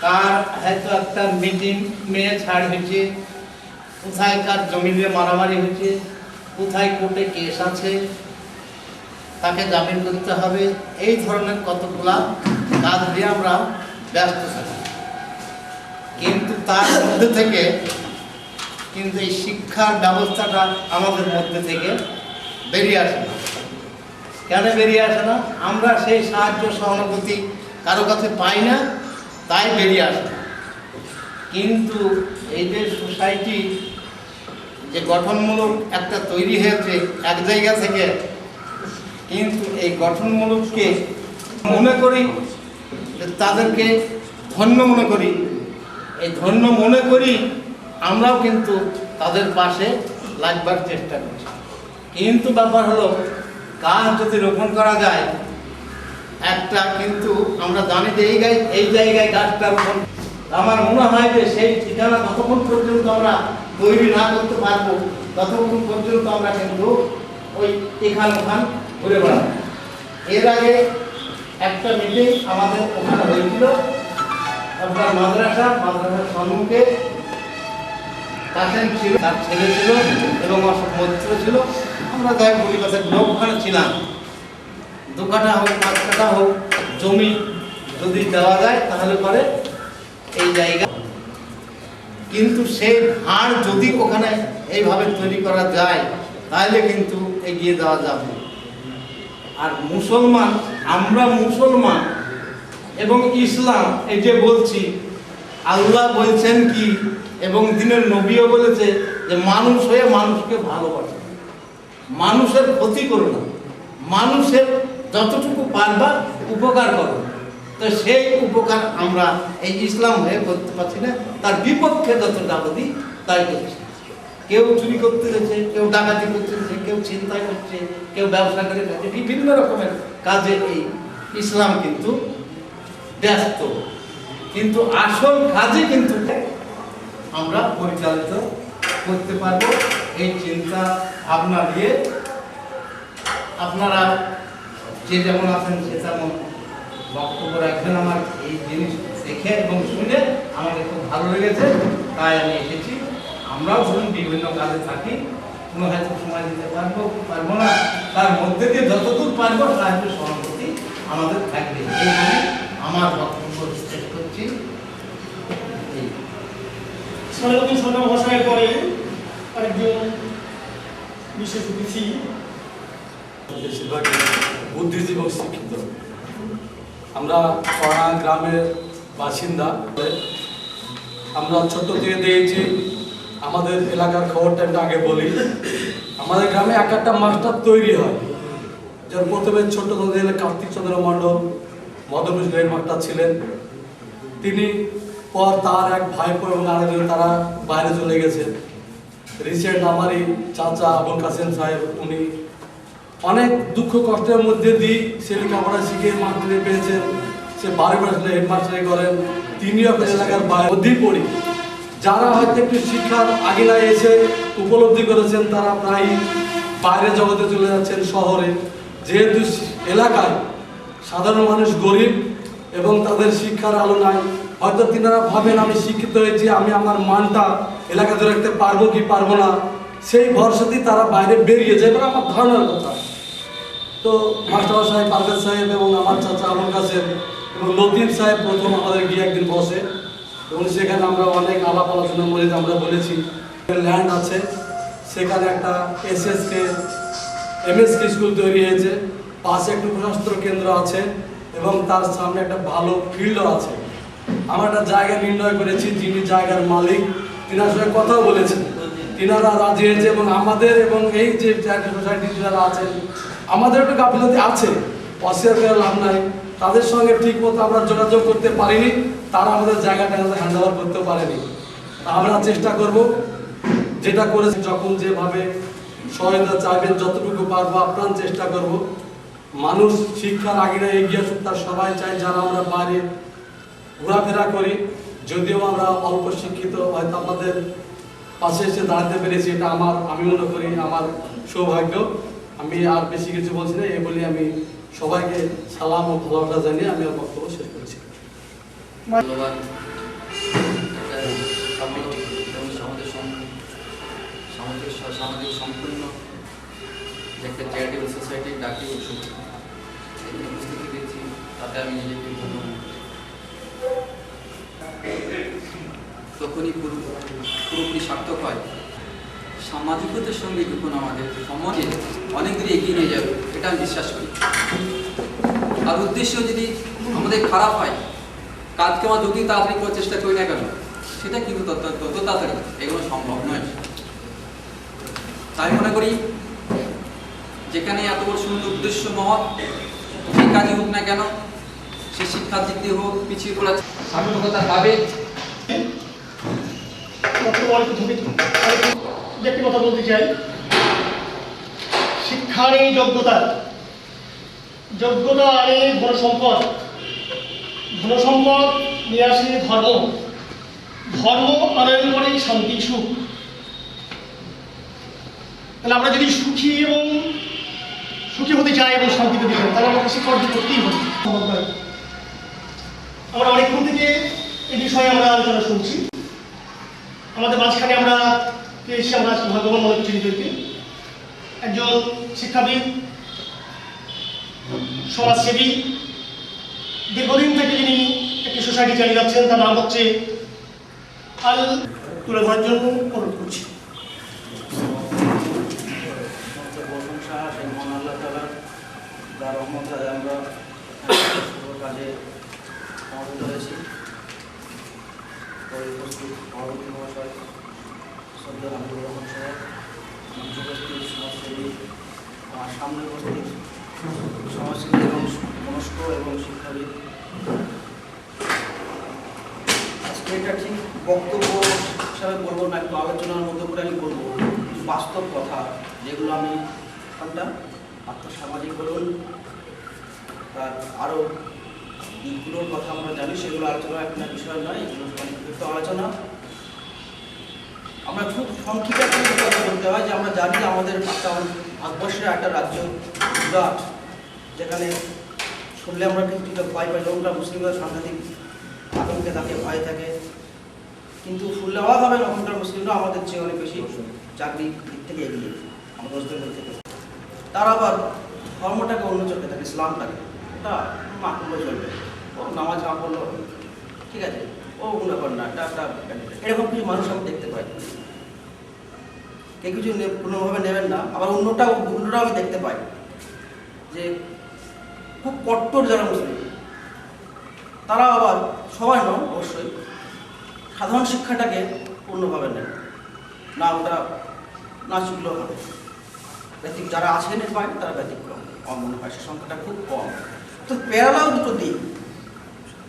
কার হয়তো একটা মিটিং মেয়ে ছাড় হয়েছে, কোথায় কার জমিনে মারামারি হয়েছে, কোথায় কোর্টে কেস আছে, তাকে জামিন করতে হবে, এই ধরনের কতগুলা কাজ দিয়ে আমরা ব্যস্ত থাকি। কিন্তু তার মধ্যে থেকে কিন্তু এই শিক্ষার ব্যবস্থাটা আমাদের মধ্যে থেকে বেরিয়ে আসে না। কেন বেরিয়ে আসে না? আমরা সেই সাহায্য সহানুভূতি কারো কাছে পাই না, তাই বেরিয়ে আসে না। কিন্তু এই যে সোসাইটি যে গঠনমূলক একটা তৈরি হয়েছে এক জায়গা থেকে, কিন্তু এই গঠনমূলককে মনে করি যে তাদেরকে ধন্য মনে করি, এই ধন্য মনে করি আমরাও কিন্তু তাদের পাশে লাগবার চেষ্টা করছি। কিন্তু ব্যাপার হলো, গাছ যদি রোপণ করা যায় একটা, কিন্তু আমরা জানি যে এই জায়গায় গাছটা রোপণ, আমার মনে হয় যে সেই ঠিকানা যতক্ষণ পর্যন্ত আমরা তৈরি না করতে পারবো ততক্ষণ পর্যন্ত আমরা কিন্তু ওই এখান ওখান ঘুরে বেড়াবো। এর আগে একটা মিটিং আমাদের ওখানে হয়েছিল, আপনার মাদ্রাসার সম্মুখে কাসেম ছিল, তার ছেলে ছিল এবং অশোক মৈত্র ছিল। আমরা যাই বলি কাছে লোক ওখানে ছিলাম। 2 কাঠা হোক 5 কাঠা হোক জমি যদি দেওয়া যায় তাহলে পরে এই জায়গা, কিন্তু সেই হাড় যদি ওখানে এইভাবে তৈরি করা যায় তাহলে কিন্তু এগিয়ে দেওয়া যাবে। আর মুসলমান, আমরা মুসলমান এবং ইসলাম, এই যে বলছি, আল্লাহ বলছেন কি এবং দিনের নবীও বলেছে যে মানুষ হয়ে মানুষকে ভালোবাসে, মানুষের ক্ষতি করো না, মানুষের যতটুকু পারবা উপকার করো। তো সেই উপকার আমরা এই ইসলাম হয়ে করতে পারছি না, তার বিপক্ষে যত যাবতীয় তাই করছি। কেউ চুরি করতে যাচ্ছে, কেউ ডাকাতি করতে যাচ্ছে, কেউ ছিনতাই করছে, কেউ ব্যবসা করে যাচ্ছে, বিভিন্ন রকমের কাজে এই ইসলাম কিন্তু ব্যস্ত। কিন্তু আসল কাজে কিন্তু আমরা পরিচালিত করতে পারবো এই চিন্তা ভাবনা দিয়ে। আপনারা যে যেমন আছেন সে তেমন বক্তব্য রাখবেন। আমার এই জিনিস দেখে এবং শুনে আমাকে খুব ভালো লেগেছে, তাই আমি এসেছি। আমরাও ধরুন বিভিন্ন কাজে থাকি, কোনো হয়তো সময় দিতে পারবো না, তার মধ্যে দিয়ে যতদূর পারবো সাহায্য সহানুভূতি আমাদের থাকবে। এই বলে আমার বক্তব্য শেষ করছি। সালাউদ্দিন সরকার মহাশয়ের পরে আরেকজন বিশেষ অতিথি, বেশিরভাগই বুদ্ধিজীবী এবং শিক্ষিত। আমরা পাড়া গ্রামের বাসিন্দা, আমরা ছোট্ট থেকে দেখেছি। আমাদের এলাকার খবরটা একটু আগে বলি। আমাদের গ্রামে একটা মাস্টার তৈরি হয়, যার প্রথমে ছোট্ট থেকে কার্তিক চন্দ্র মণ্ডল মদনপুর গ্রেড মাস্টার ছিলেন। তিনি পর তার এক ভাইপো এবং আরেকজন তারা বাইরে চলে গেছে। রিসেন্ট আমারই চাচা আবুল কাসেম সাহেব, উনি অনেক দুঃখ কষ্টের মধ্যে দিয়ে সে লেখাপড়া শিখে মাস্টারি পেয়েছেন। সে 12 বছর হেডমাস্টারি করেন। তিনিও আপনার এলাকার মধ্যেই পড়ি। যারা হয়তো একটু শিক্ষার আগিলায় এসে উপলব্ধি করেছেন, তারা প্রায় বাইরে জগতে চলে যাচ্ছেন শহরে। যেহেতু এলাকায় সাধারণ মানুষ গরিব এবং তাদের শিক্ষার আলো নাই, হয়তো তিনারা ভাবেন আমি শিক্ষিত হয়েছি, আমি আমার মানটা এলাকা ধরে রাখতে পারবো কি পারবো না, সেই ভরসাতেই তারা বাইরে বেরিয়ে যায়। এবার আমার ধারণার কথা। তো মাস্টার সাহেব, পারভেজ সাহেব এবং আমার চাচা আবুল কাসেম এবং লতিফ সাহেব প্রথম আমাদের গিয়ে একদিন বসে এবং সেখানে আমরা অনেক আলাপ আলোচনার মধ্যে আমরা বলেছি ল্যান্ড আছে, সেখানে একটা এসএসকে এমএসকে স্কুল তৈরি হয়েছে, পাশে একটা প্রশাস্ত্র কেন্দ্র আছে এবং তার সামনে একটা ভালো ফিল্ডও আছে। আমরা একটা জায়গা নির্ণয় করেছি, যিনি জায়গার মালিক তিনার সঙ্গে কথাও বলেছেন, তিনারা রাজি হয়েছে। এবং আমাদের এবং এই যে চ্যারিটি সোসাইটি যারা আছেন, আমাদের একটু গাফিলতি আছে, অস্বীকার করে লাভ নাই। তাদের সঙ্গে ঠিক মতো আমরা যোগাযোগ করতে পারিনি, তারা আমাদের জায়গাটা হ্যান্ড ওভার করতে পারেনি। আমরা চেষ্টা করব, যেটা করেছি যখন যেভাবে সহায়তা চাইবেন যতটুকু পারবো আপ্রাণ চেষ্টা করব। মানুষ শিক্ষার আগে এগিয়ে আসুক, তার সবাই চাই। যারা আমরা বাইরে ঘোরাফেরা করি, যদিও আমরা অল্প শিক্ষিত, হয়তো আমাদের পাশে এসে দাঁড়াতে পেরেছি, এটা আমি মনে করি আমার সৌভাগ্য। আমি আর বেশি কিছু বলছি না, এই বলি আমি সবাইকে সালাম ও ভালোবাসা জানিয়ে আমি আমার বক্তব্য শেষ করছি। ধন্যবাদ। এবং সামাজিক সম্পূর্ণ যে একটা চ্যারিটেবল সোসাইটির ডাকি এখানে উপস্থিতি দিয়েছি, তাতে আমি নিজেকে তখনই পুরোপুরি সার্থক হয়। সামাজিকতার সঙ্গে যখন আমাদের সমাজে অনেক দূরে এগিয়ে নিয়ে যাবে, এটা আমি বিশ্বাস করি। আর উদ্দেশ্য যদি আমাদের খারাপ হয়, কাজকে আমরা যতই তাড়াতাড়ি করার চেষ্টা করি না কেন, সেটা কিন্তু তত তাড়াতাড়ি এগুলো সম্ভব নয়। তাই মনে করি যেখানে এত বড় সুন্দর উদ্দেশ্য মহৎ, যে কাজই হোক না কেন, সে শিক্ষার দিক দিয়ে হোক, পিছিয়ে পড়া সার্থকতা পাবে। একটি কথা বলতে চাই, শিক্ষা নেই যোগ্যতা, যোগ্যতা আনে ধনসম্পদ, ধনসম্পদ নিয়ে আসে ধর্ম, ধর্ম আনয়ন করে শান্তি সুখ। তাহলে আমরা যদি সুখী হতে চাই এবং শান্তি পেতে চাই, তাহলে আমাকে শিক্ষা অর্জন করতেই হবে। আমরা অনেকক্ষণ থেকে এই বিষয়ে আমরা আলোচনা শুনছি। আমাদের মাঝখানে আমরা পেয়েছি, আমরা ভাগ্যবান মনে করছি নিজেকে, একজন শিক্ষাবিদ, সমাজসেবী, দীর্ঘদিন থেকে যিনি একটি সোসাইটি চালিয়ে যাচ্ছেন, তার নাম হচ্ছে আল, তুলে ধরার জন্য অনুরোধ করছি। প্রশংসা সেই মহান আল্লাহ তাআলার, যার রহমতে আমরা কাজে সমাবেত হয়েছি। উপস্থিত সভাপতি মহাশয়, সর্দার আব্দুর রহমান সাহেব, উপস্থিত সমাজসেবী, আমার সামনে উপস্থিত সমাজসেবী এবং মনস্ক এবং শিক্ষাবিদ। আজকে এটা ঠিক বক্তব্য হিসাবে বলবো না, একটু আলোচনার মধ্যে করে আমি বলবো কিছু বাস্তব কথা, যেগুলো আমি আর্থসামাজিক বলুন, তার আরও দিকগুলোর কথা আমরা জানি, সেগুলো আলোচনা একটা বিষয় নয়, এগুলো সংক্ষিপ্ত আলোচনা। আমরা খুব সংক্ষিপ্ত কথা বলতে হয় যে আমরা জানি আমাদের ভারতবর্ষের একটা রাজ্য গুজরাট, যেখানে শুনলে আমরা কিন্তু ভয় পাই, লোকরা মুসলিমরা সাংঘাতিক আতঙ্কে থাকে, ভয় থাকে। কিন্তু শুনলে অবাক হবে, ওখানকার মুসলিমরা আমাদের চেয়ে অনেক বেশি চাকরির দিক থেকে এগিয়ে, আমাদের ওয়েস্ট বেঙ্গল থেকে। তারা আবার ধর্মটাকে অন্য চোখে থাকে, ইসলামটাকে, ওটা মাহবুবে চলবে, ও নামাজ না পড়লো ঠিক আছে, ও গুণাকর না, এরকম কিছু মানুষ আমি দেখতে পাই। কেউ কিছু কোনোভাবে নেবেন না। আবার অন্যটাও আমি দেখতে পাই যে খুব কট্টর যারা মুসলিম, তারা আবার সবাই নয় অবশ্যই, সাধারণ শিক্ষাটাকে পূর্ণভাবে নেন না, ওটা না শিখলেও হবে। যারা আছেন পায় তারা ব্যতিক্রম, আমার মনে হয় সে সংখ্যাটা খুব কম। তো প্যারালাল দুটো দিক,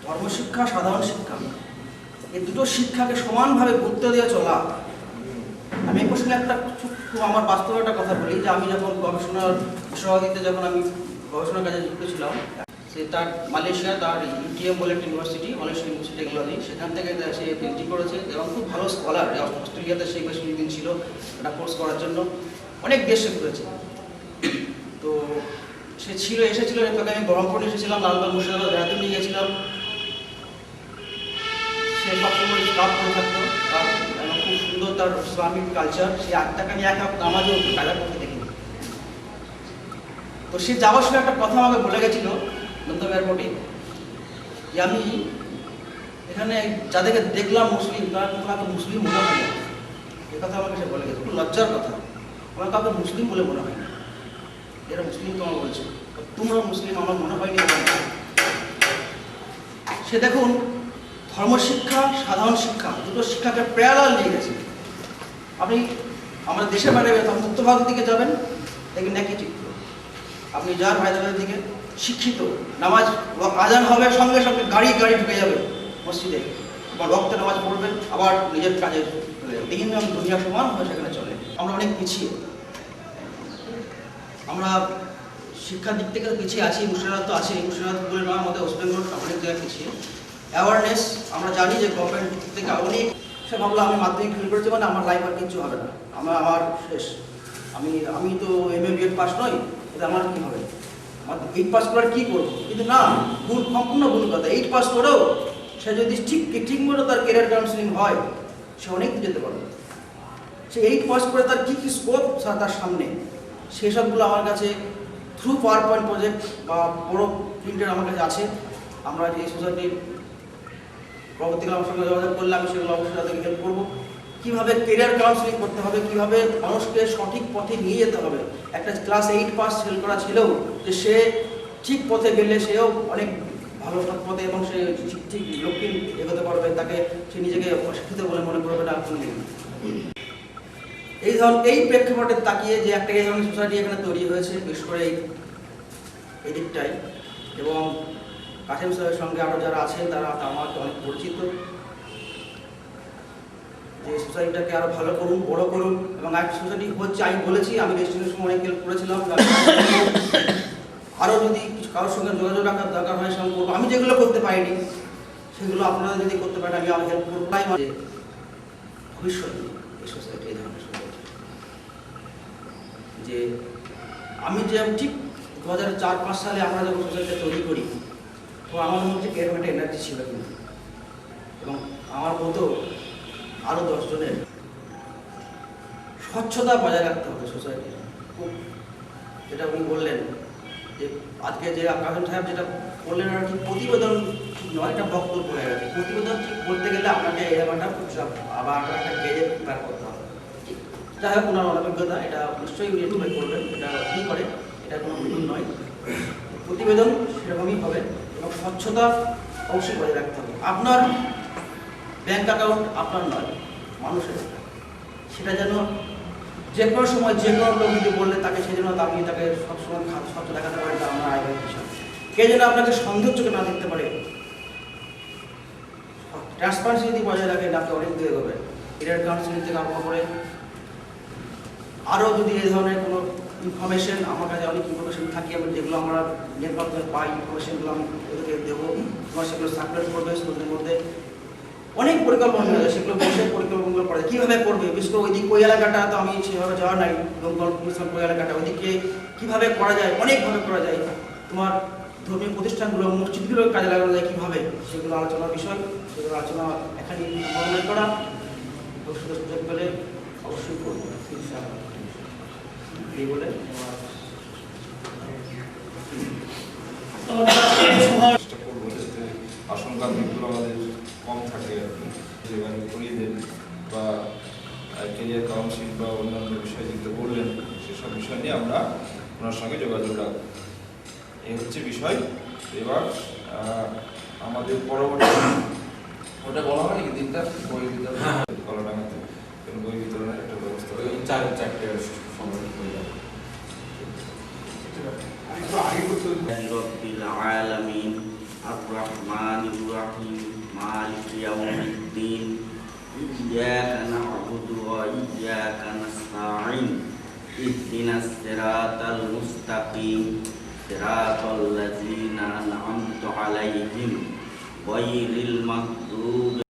ধর্মশিক্ষা, সাধারণ শিক্ষা, এই দুটো শিক্ষাকে সমানভাবে গুরুত্ব দিয়ে চলা। আমি এই প্রশ্নে একটা খুব আমার বাস্তব একটা কথা বলি, যে আমি যখন গবেষণার সহযোগিতা যখন আমি গবেষণার কাজে যুক্ত ছিলাম, সে তার মালয়েশিয়া, তার ইউটিএম বলে একটা ইউনিভার্সিটি, মালয়েশিয়া ইউনিভার্সিটি টেকনোলজি, সেখান থেকে সে পিএইচডি করেছে এবং খুব ভালো স্কলার। অস্ট্রেলিয়াতে সেই বেশ কিছুদিন ছিল একটা কোর্স করার জন্য, অনেক দেশে ঘুরেছে। তো সে এসেছিল, এরপরে আমি বহরমপুর এসেছিলাম, লালবাগ মুর্শিদাবাদ বেড়াতে নিয়ে গেছিলাম। সে সবসময় কাজ করে থাকতো, তার খুব সুন্দর তার ইসলামিক কালচার, সে আত্মাকে নিয়ে এক নামাজও কাজার করতে দেখিনি। তো সে যাওয়ার সময় একটা কথা আমাকে বলে গেছিল দমদম এয়ারপোর্টে, যে আমি এখানে যাদেরকে দেখলাম মুসলিম, তারা কিন্তু আমাকে মুসলিম মনে হয় না। এ কথা আমাকে সে বলে গেছে, খুব লজ্জার কথা। আমার কাউকে মুসলিম বলে মনে হয় না, এরা মুসলিম তোমার বলছে, তোমরা মুসলিম আমার মনে হয়নি। সে দেখুন ধর্মশিক্ষা, সাধারণ শিক্ষা, দুটো শিক্ষাকে প্যারালাল নিয়ে গেছে। আপনি আমাদের দেশের বাইরে উত্তর ভারতের দিকে যাবেন, দেখবেন একই চিত্র। আপনি যার হায়দ্রাবাদের দিকে শিক্ষিত, নামাজ আজান হবে সঙ্গে সঙ্গে গাড়ি ঢুকে যাবে মসজিদে, আবার রক্তে নামাজ পড়বেন, আবার নিজের কাজে চলে যাবে। দেখেন দুনিয়া সমান হয়ে সেখানে চলে। আমরা অনেক পিছিয়ে, আমরা শিক্ষার দিক থেকে পিছিয়ে আছি। মুর্শিদাবাদ তো আছে, মুর্শিদাবাদ বলে নয়, আমাদের ওয়েস্ট বেঙ্গল অনেক জায়গায় পিছিয়ে। অ্যাওয়ারনেস আমরা জানি যে গভর্নমেন্ট থেকে অনেক, সে ভাবলো আমি মাধ্যমিক ফেল করেছি মানে আমার লাইফ আর কিছু হবে না, আমার শেষ, আমি তো MA BEd পাস নই, এটা আমার কী হবে, আমার 8 পাস করার কী করবো? কিন্তু না, সম্পূর্ণ ভুল কথা। 8 পাস করেও সে যদি ঠিক মতো তার কেরিয়ার কাউন্সিলিং হয়, সে অনেক যেতে পারবে। সে 8 পাস করে তার কী স্কোপ তার সামনে, সেসবগুলো আমার কাছে থ্রু PowerPoint প্রজেক্ট বা বড় প্রিন্টের আমার কাছে আছে। আমরা যে সোসাইটির পরবর্তীকালে আমার সঙ্গে যোগাযোগ করলে আমি সেগুলো অবশ্যই তাদেরকে হেল্প করবো। কীভাবে কেরিয়ার কাউন্সিলিং করতে হবে, কীভাবে মানুষকে সঠিক পথে নিয়ে যেতে হবে। একটা ক্লাস 8 পাস ফেল করা ছিলেও যে সে ঠিক পথে গেলে সেও অনেক ভালো পথে এবং সে ঠিক লক্ষ্যে এগোতে পারবে, তাকে সে নিজেকে অশিক্ষিত বলে মনে করবে না। এই প্রেক্ষাপটে তাকিয়ে যে একটা এই ধরনের সোসাইটি এখানে তৈরি হয়েছে, বিশেষ করে এই দিকটাই, এবং কাসেম সাহেবের সঙ্গে আরও যারা আছেন তারা আমাকে অনেক পরিচিত, যে সোসাইটিটাকে আরও ভালো করুন, বড় করুন। এবং একটা সোসাইটি হচ্ছে, আমি বলেছি, আমি রেজিস্ট্রেশনের সময় অনেক হেল্প করেছিলাম। আরও যদি কিছু কারোর সঙ্গে যোগাযোগ রাখার দরকার হয় সেরকম করবো। আমি যেগুলো করতে পারিনি সেগুলো আপনারা যদি করতে পারেন আমি হেল্প করবো। তাই মানে ভবিষ্যতে এই সোসাইটি, এই ধরনের সোসাইটি, যে আমি যে ঠিক 2004-05 সালে আমরা যখন সোসাইটিটা তৈরি করি, তো আমার মধ্যে এরকম একটা এনার্জি ছিল কিন্তু, এবং আমার মতো আরও 10 জনের স্বচ্ছতা বজায় রাখতে হবে সোসাইটির। খুব যেটা উনি বললেন যে আজকে যে কাসেম সাহেব যেটা বললেন, আর ঠিক প্রতিবেদন ঠিক নয়, এটা বক্তব্য হয়ে গেছে। প্রতিবেদন ঠিক বলতে গেলে আপনাকে এরকম একটা আবার একটা গেজে প্রিপেয়ার করতে হবে। যাই হোক, ওনার অনভিজ্ঞতা, এটা নিশ্চয়ই উনি এক্সপ্লেন করবেন, এটা কী করে, এটা কোনো ভুল নয়। প্রতিবেদন সেরকমই হবে এবং স্বচ্ছতা অবশ্যই বজায় রাখতে হবে। আপনার ব্যাংক অ্যাকাউন্ট আপনার নয়, মানুষের, সেটা যেন যে কোনো সময় যে কোনো লোক যদি বললে তাকে সেই জন্য আপনি তাকে সবসময় স্বচ্ছ দেখাতে পারেন, তা আমার আয় বিষয়। কে যেন আপনাকে সন্দেহ চোখে না দেখতে পারে। ট্রান্সপারেন্সি যদি বজায় রাখেন, আপনি অনেক দূরে এগোবেন। কেরিয়ার কাউন্সিলিং থেকে আরম্ভ করে আরও যদি এই ধরনের কোনো ইনফরমেশন, আমার কাছে অনেক ইনফরমেশন থাকে, আমি যেগুলো আমরা নেট মাধ্যমে পাই, ইনফরমেশনগুলো আমি ওদেরকে দেবো, তোমার সেগুলো সার্কুলেট করবে স্কুলের মধ্যে। অনেক পরিকল্পনা আছে, সেগুলো বসে পরিকল্পনাগুলো করে কীভাবে করবে। বিশেষ করে ওই এলাকাটা তো আমি সেভাবে যাওয়া নাই, দমকল মিশন ওই এলাকাটা, ওইদিকে কীভাবে করা যায়, অনেকভাবে করা যায়। তোমার ধর্মীয় প্রতিষ্ঠানগুলো, মসজিদগুলো কাজে লাগানো যায় কীভাবে, সেগুলো আলোচনার বিষয়। সেগুলো আলোচনা এখানে বর্ণনা করা, সুযোগ পেলে অবশ্যই করবো এই বলে চেষ্টা করবো যাতে আশঙ্কার দিকগুলো আমাদের কম থাকে আর কি। যেখানে করিয়ে বা কেরিয়ার কাউন্সিল বা অন্যান্য বিষয় যেগুলো বললেন, সেসব বিষয় নিয়ে আমরা ওনার সঙ্গে যোগাযোগ রাখবো। এই হচ্ছে বিষয়। এবার আমাদের পরবর্তী ওটা বলা হয় নাকি দিনটা বই বিতরণ কলাডাঙ্গাতে বই বিতরণের একটা ব্যবস্থা হবে। 4-4টে সংগঠন হয়ে যাবে। রব্বিল আলামিন আর-রহমানির রহিম মালিকি ইয়াউমিদ্দিন ইয়্যাকা না'বুদু ওয়া ইয়্যাকা নাস্তাঈন ইহদিনাস সিরাতাল মুস্তাকিম সিরাতাল লাযিনা আন'আমতা আলাইহিম গায়রিল মাগদুবি